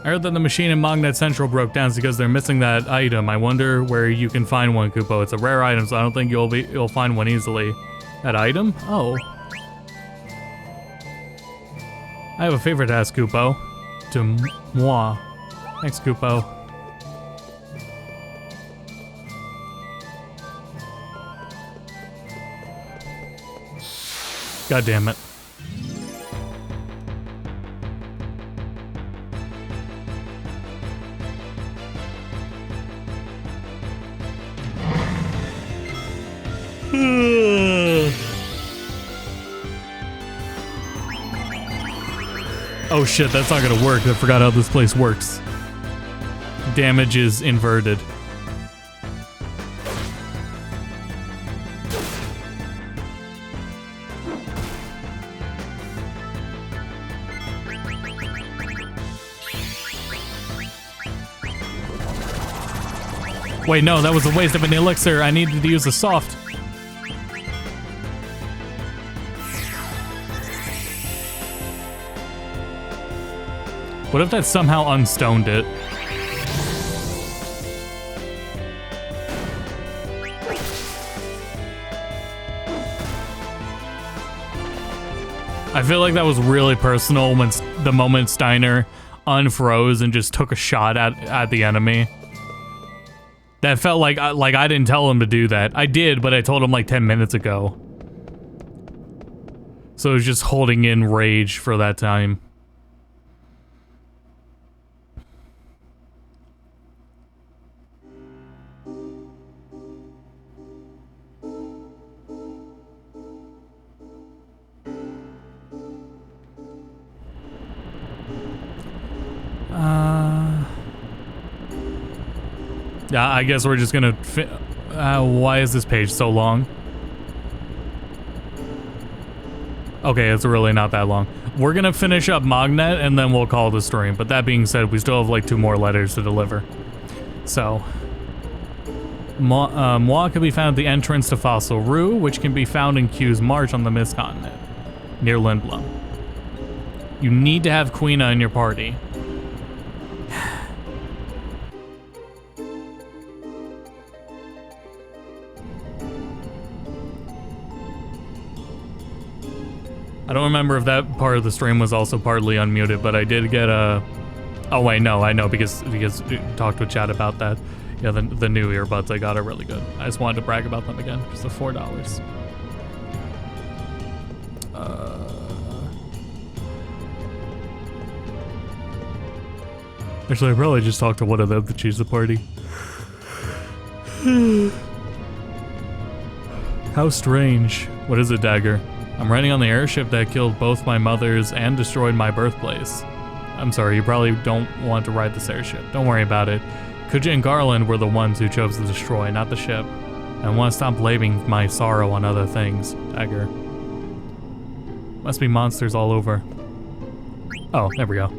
I heard that the machine in Magnet Central broke down because they're missing that item. I wonder where you can find one, Kupo. It's a rare item, so I don't think you'll find one easily. That item? Oh. I have a favor to ask, Kupo. To moi. Thanks, Kupo. God damn it. Oh shit, that's not gonna work. I forgot how this place works. Damage is inverted. Wait, no, that was a waste of an elixir. I needed to use a soft. What if that somehow unstoned it? I feel like that was really personal when the moment Steiner unfroze and just took a shot at the enemy. That felt like I didn't tell him to do that. I did, but I told him like 10 minutes ago. So it was just holding in rage for that time. Yeah, I guess we're just gonna why is this page so long? Okay, it's really not that long. We're gonna finish up Mognet and then we'll call the stream. But that being said, we still have like 2 more letters to deliver. So, Moi can be found at the entrance to Fossil Rue, which can be found in Q's March on the Mist Continent, near Lindblum. You need to have Quina in your party. I don't remember if that part of the stream was also partly unmuted, but I did get a... Oh wait, no, I know because we talked with Chad about that. Yeah, the new earbuds I got are really good. I just wanted to brag about them again. Just the $4. Actually, I probably just talked to one of them to choose the party. How strange. What is it, Dagger? I'm riding on the airship that killed both my mothers and destroyed my birthplace. I'm sorry, you probably don't want to ride this airship. Don't worry about it. Kuja and Garland were the ones who chose to destroy, not the ship. I want to stop blaming my sorrow on other things, Dagger. Must be monsters all over. Oh, there we go.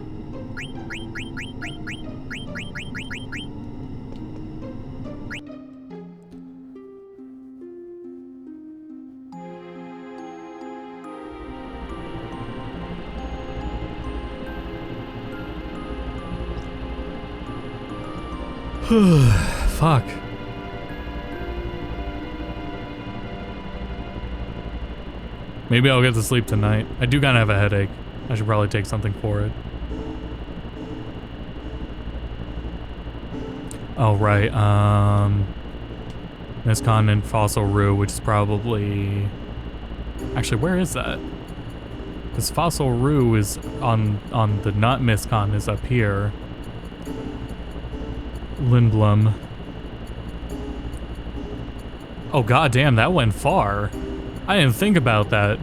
Fuck. Maybe I'll get to sleep tonight. I do kind of have a headache. I should probably take something for it. Oh, right. Mist Continent, Fossil Rue, which is probably... Actually, where is that? Because Fossil Rue is on the not Mist Continent is up here. Lindblum. Oh goddamn, that went far. I didn't think about that.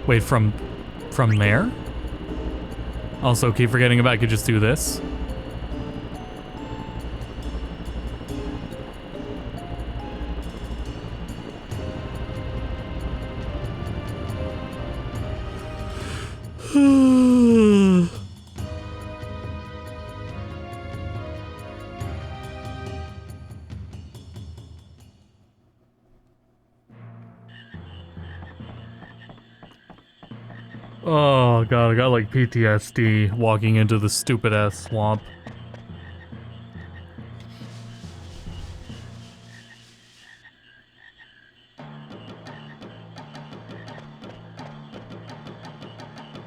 Wait, from there? Also, keep forgetting about I could just do this. Oh god, I got like PTSD walking into the stupid ass swamp.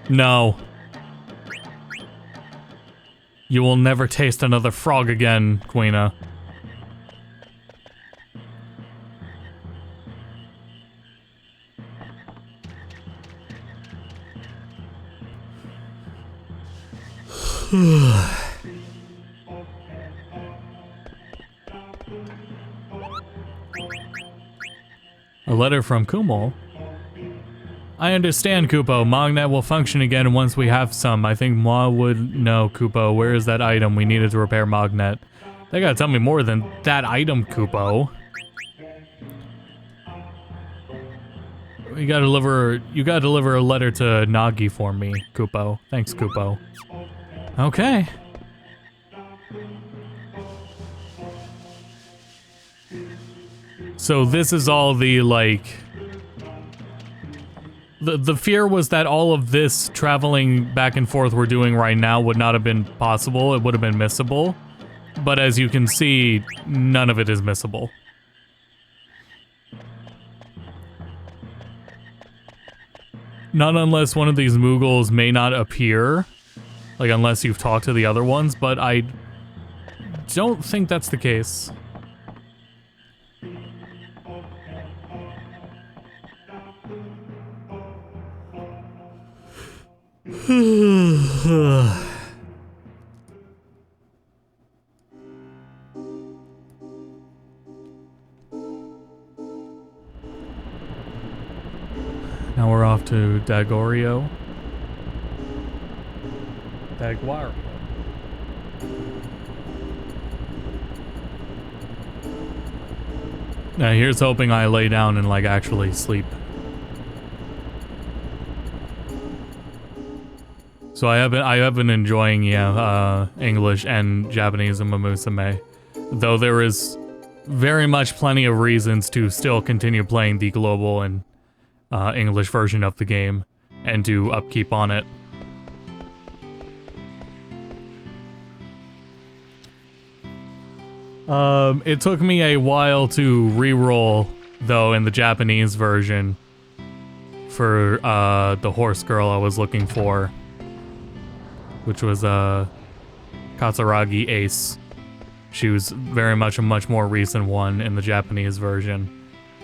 No. You will never taste another frog again, Quina. A letter from Kumul. I understand, Kupo. Mognet will function again once we have some. I think Moi would know, Kupo. Where is that item we needed to repair Mognet? They gotta tell me more than that item, Kupo. You gotta deliver a letter to Nagi for me, Kupo. Thanks, Kupo. Okay. So this is all the, like... The fear was that all of this traveling back and forth we're doing right now would not have been possible. It would have been missable. But as you can see, none of it is missable. Not unless one of these Moogles may not appear. Like, unless you've talked to the other ones, but I don't think that's the case. Now we're off to Dagorio. Daguario. Now here's hoping I lay down and like actually sleep. So I have been enjoying English and Japanese in Mamusume, though there is very much plenty of reasons to still continue playing the global and English version of the game and do upkeep on it. It took me a while to re-roll, though, in the Japanese version for the horse girl I was looking for, which was Katsuragi Ace. She was very much a much more recent one in the Japanese version.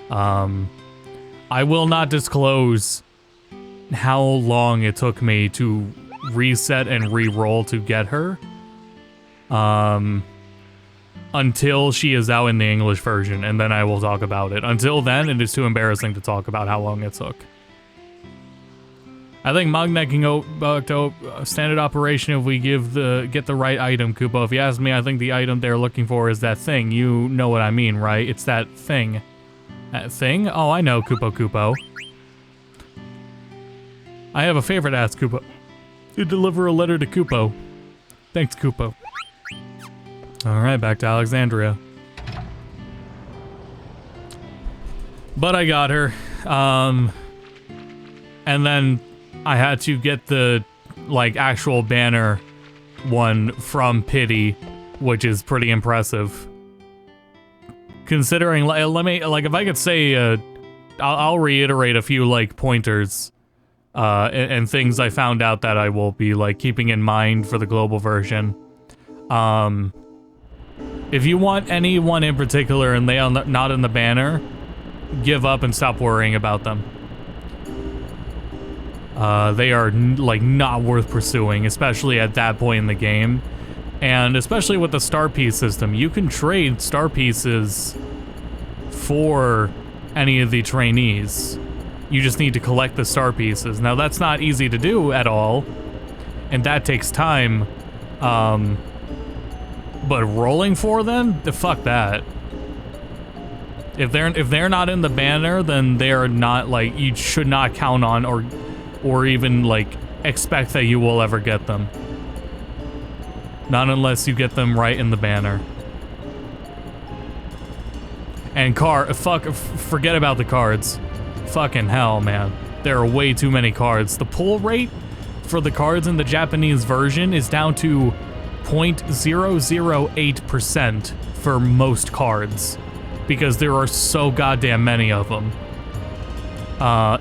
I will not disclose how long it took me to reset and re-roll to get her. Until she is out in the English version, and then I will talk about it. Until then, it is too embarrassing to talk about how long it took. I think Magnecking standard operation if we get the right item, Kupo. If you ask me, I think the item they're looking for is that thing. You know what I mean, right? It's that thing. That thing? Oh, I know, Kupo. I have a favorite, ask Kupo. You deliver a letter to Kupo. Thanks, Kupo. Alright, back to Alexandria. But I got her. And then I had to get the, like, actual banner one from Pity, which is pretty impressive. Considering, let me, like, if I could say, I'll reiterate a few, like, pointers, and things I found out that I will be, like, keeping in mind for the global version. If you want anyone in particular and they are not in the banner, give up and stop worrying about them. They are, like, not worth pursuing, especially at that point in the game. And especially with the star piece system, you can trade star pieces for any of the trainees. You just need to collect the star pieces. Now, that's not easy to do at all, and that takes time. But rolling for them? Fuck that. If they're not in the banner, then they're not, like, you should not count on or even, like, expect that you will ever get them. Not unless you get them right in the banner. And forget about the cards. Fucking hell, man. There are way too many cards. The pull rate for the cards in the Japanese version is down to 0.008% for most cards, because there are so goddamn many of them.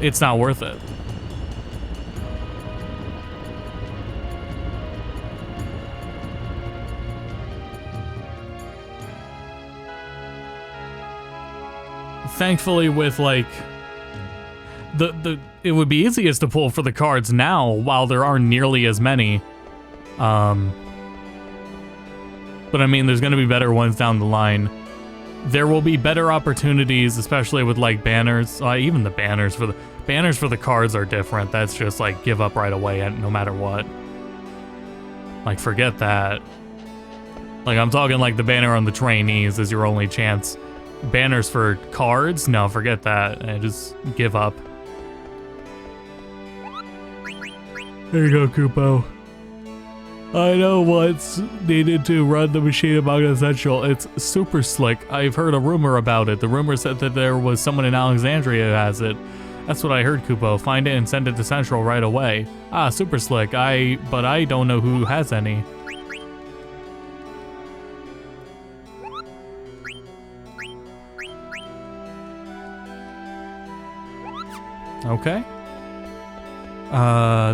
It's not worth it. Thankfully, with, like, it would be easiest to pull for the cards now while there aren't nearly as many. But I mean, there's going to be better ones down the line. There will be better opportunities, especially with, like, banners. Even the banners for the cards are different. That's just, like, give up right away no matter what. Like, forget that. Like, I'm talking, like, the banner on the trainees is your only chance. Banners for cards? No, forget that. Just give up. There you go, Kupo. I know what's needed to run the machine at Magnet Central. It's super slick. I've heard a rumor about it. The rumor said that there was someone in Alexandria who has it. That's what I heard, Kupo. Find it and send it to Central right away. Ah, super slick. But I don't know who has any. Okay.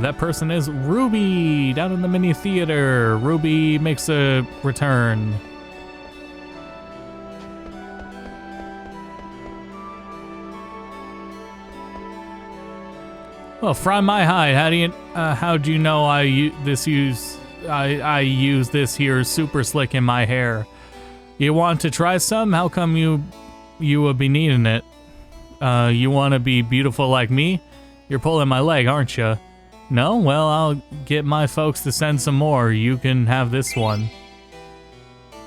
That person is Ruby down in the mini theater. Ruby makes a return. Well, fry my hide. How'd you know I use this here super slick in my hair? You want to try some? How come you would be needing it? You want to be beautiful like me? You're pulling my leg, aren't you? No? Well, I'll get my folks to send some more. You can have this one.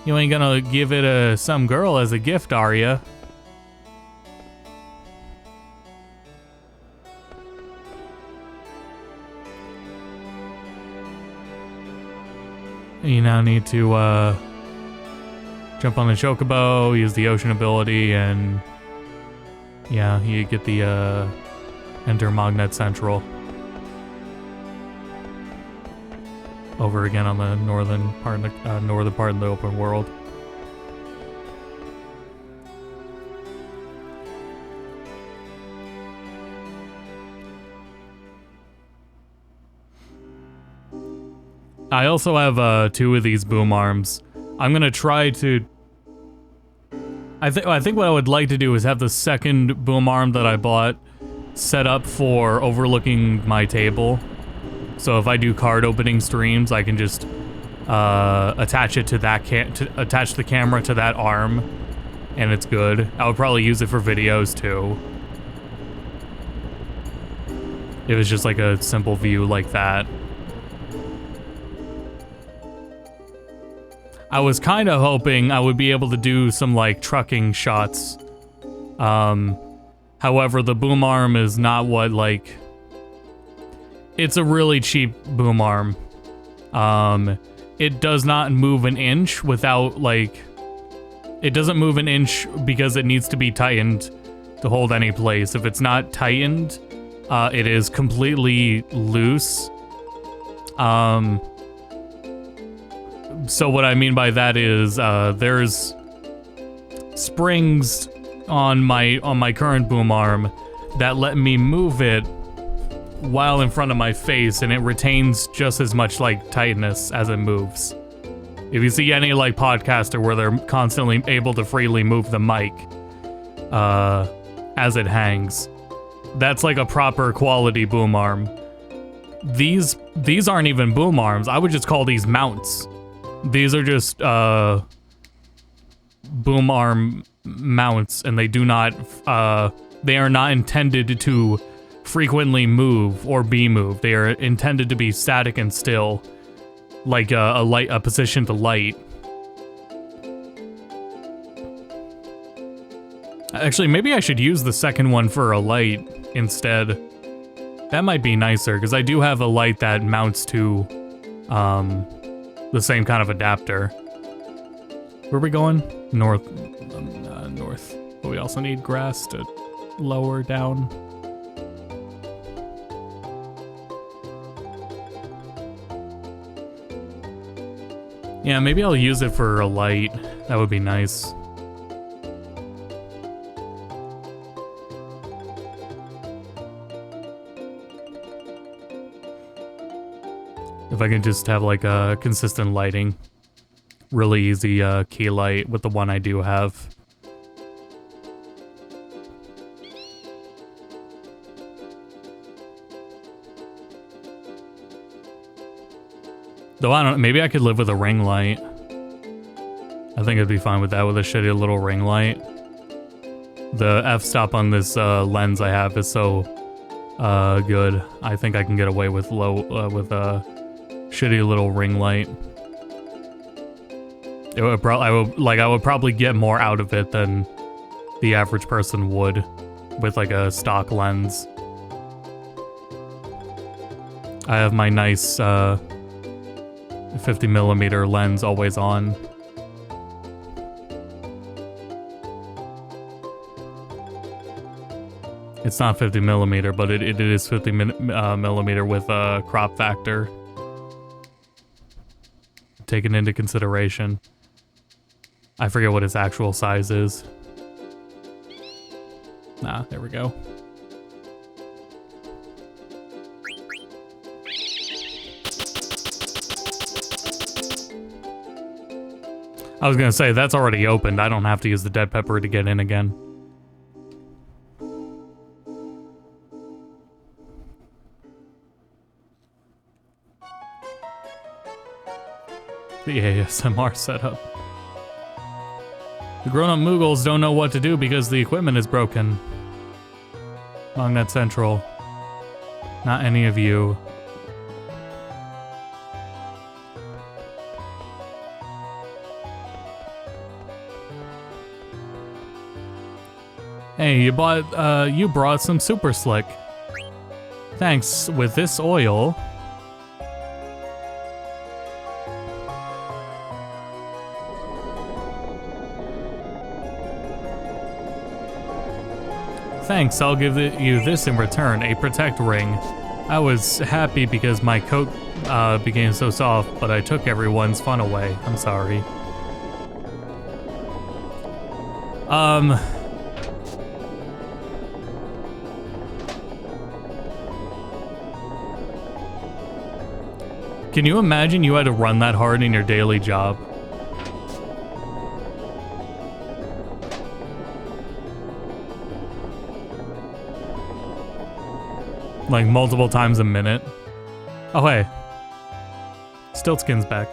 You ain't gonna give it to some girl as a gift, are ya? You now need to jump on the Chocobo, use the ocean ability, and yeah, you get the enter Magnet Central. Over again on the northern part of the open world. I also have 2 of these boom arms. I'm gonna try to. I think what I would like to do is have the second boom arm that I bought set up for overlooking my table. So if I do card opening streams, I can just attach it to that attach the camera to that arm, and it's good. I would probably use it for videos too. It was just like a simple view like that. I was kind of hoping I would be able to do some like trucking shots. However, the boom arm is not what like. It's a really cheap boom arm. It does not move an inch without like. It doesn't move an inch because it needs to be tightened to hold any place. If it's not tightened, it is completely loose. So what I mean by that is there's springs on my current boom arm that let me move it while in front of my face, and it retains just as much like tightness as it moves. If you see any like podcaster where they're constantly able to freely move the mic as it hangs, that's like a proper quality boom arm. These aren't even boom arms. I would just call these mounts. These are just boom arm mounts, and they do not they are not intended to frequently move or be moved. They are intended to be static and still, like a position to light. Actually, maybe I should use the second one for a light instead. That might be nicer, because I do have a light that mounts to the same kind of adapter. Where are we going? North. North. But we also need grass to lower down. Yeah, maybe I'll use it for a light. That would be nice. If I can just have like a consistent lighting. Really easy key light with the one I do have. Though I don't know, maybe I could live with a ring light. I think I'd be fine with that, with a shitty little ring light. The f-stop on this lens I have is so good. I think I can get away with a shitty little ring light. It would I would probably get more out of it than the average person would with like a stock lens. I have my nice 50mm lens always on. It's not 50mm, but it is 50mm with a crop factor taken into consideration. I forget what its actual size is. Nah, there we go. I was gonna say, that's already opened. I don't have to use the dead pepper to get in again. The ASMR setup. The grown-up Moogles don't know what to do because the equipment is broken. Longnet Central. Not any of you. Hey, you brought some Super Slick. Thanks. With this oil... Thanks, I'll give you this in return, a Protect Ring. I was happy because my coat became so soft, but I took everyone's fun away. I'm sorry. Can you imagine you had to run that hard in your daily job? Like multiple times a minute. Oh hey. Stiltskin's back.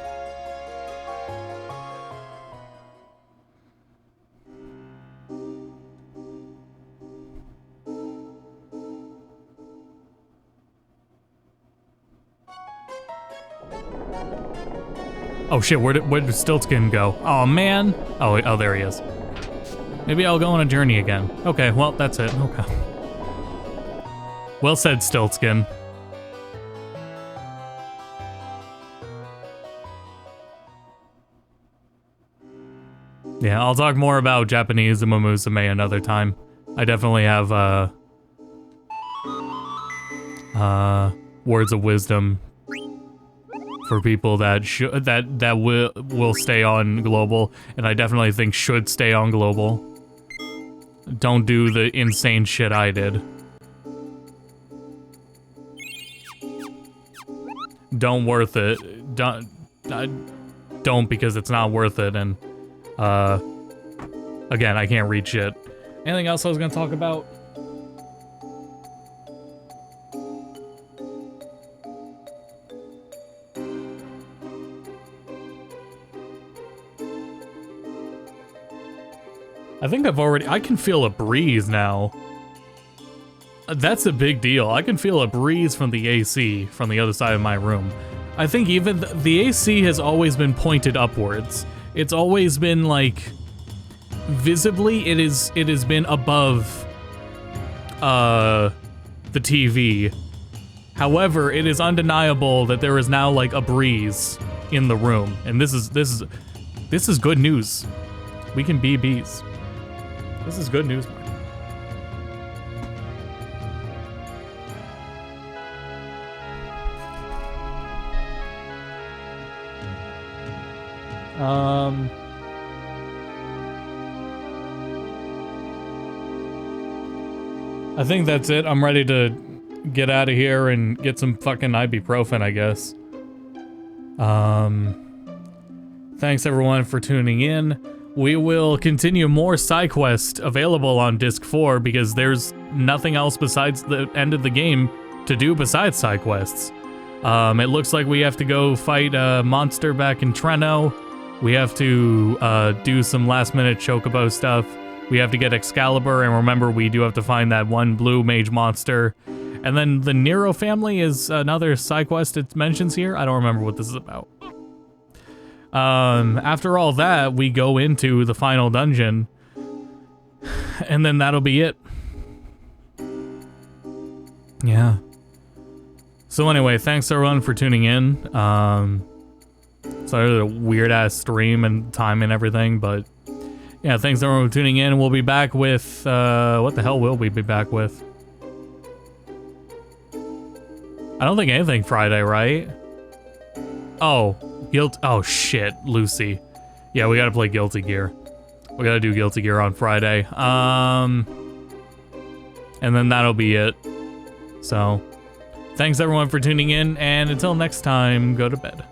Oh shit, where did Stiltskin go? Oh man. Oh, there he is. Maybe I'll go on a journey again. Okay, well, that's it. Okay. Well said, Stiltskin. Yeah, I'll talk more about Japanese Uma Musume another time. I definitely have, words of wisdom for people that will stay on Global, and I definitely think should stay on Global. Don't do the insane shit I did. Don't worth it. Don't because it's not worth it, and again, I can't read shit. Anything else I was gonna talk about? I think I can feel a breeze now. That's a big deal. I can feel a breeze from the AC from the other side of my room. I think even the AC has always been pointed upwards. It's always been like visibly it has been above the TV. However, it is undeniable that there is now like a breeze in the room, and this is good news. We can be bees. This is good news, Mark. I think that's it. I'm ready to get out of here and get some fucking ibuprofen, I guess. Thanks everyone for tuning in. We will continue more SideQuest available on Disc 4 because there's nothing else besides the end of the game to do besides SideQuests. It looks like we have to go fight a monster back in Treno. We have to do some last-minute Chocobo stuff. We have to get Excalibur, and remember, we do have to find that one blue mage monster. And then the Nero family is another side quest it mentions here. I don't remember what this is about. After all that, we go into the final dungeon, and then that'll be it. Yeah. So anyway, thanks everyone for tuning in. Sorry, a weird ass stream and time and everything, but yeah, thanks everyone for tuning in. We'll be back with what the hell will we be back with? I don't think anything Friday, right? Oh, oh shit, Lucy. Yeah, we gotta play Guilty Gear. We gotta do Guilty Gear on Friday. And then that'll be it. So, thanks everyone for tuning in, and until next time, go to bed.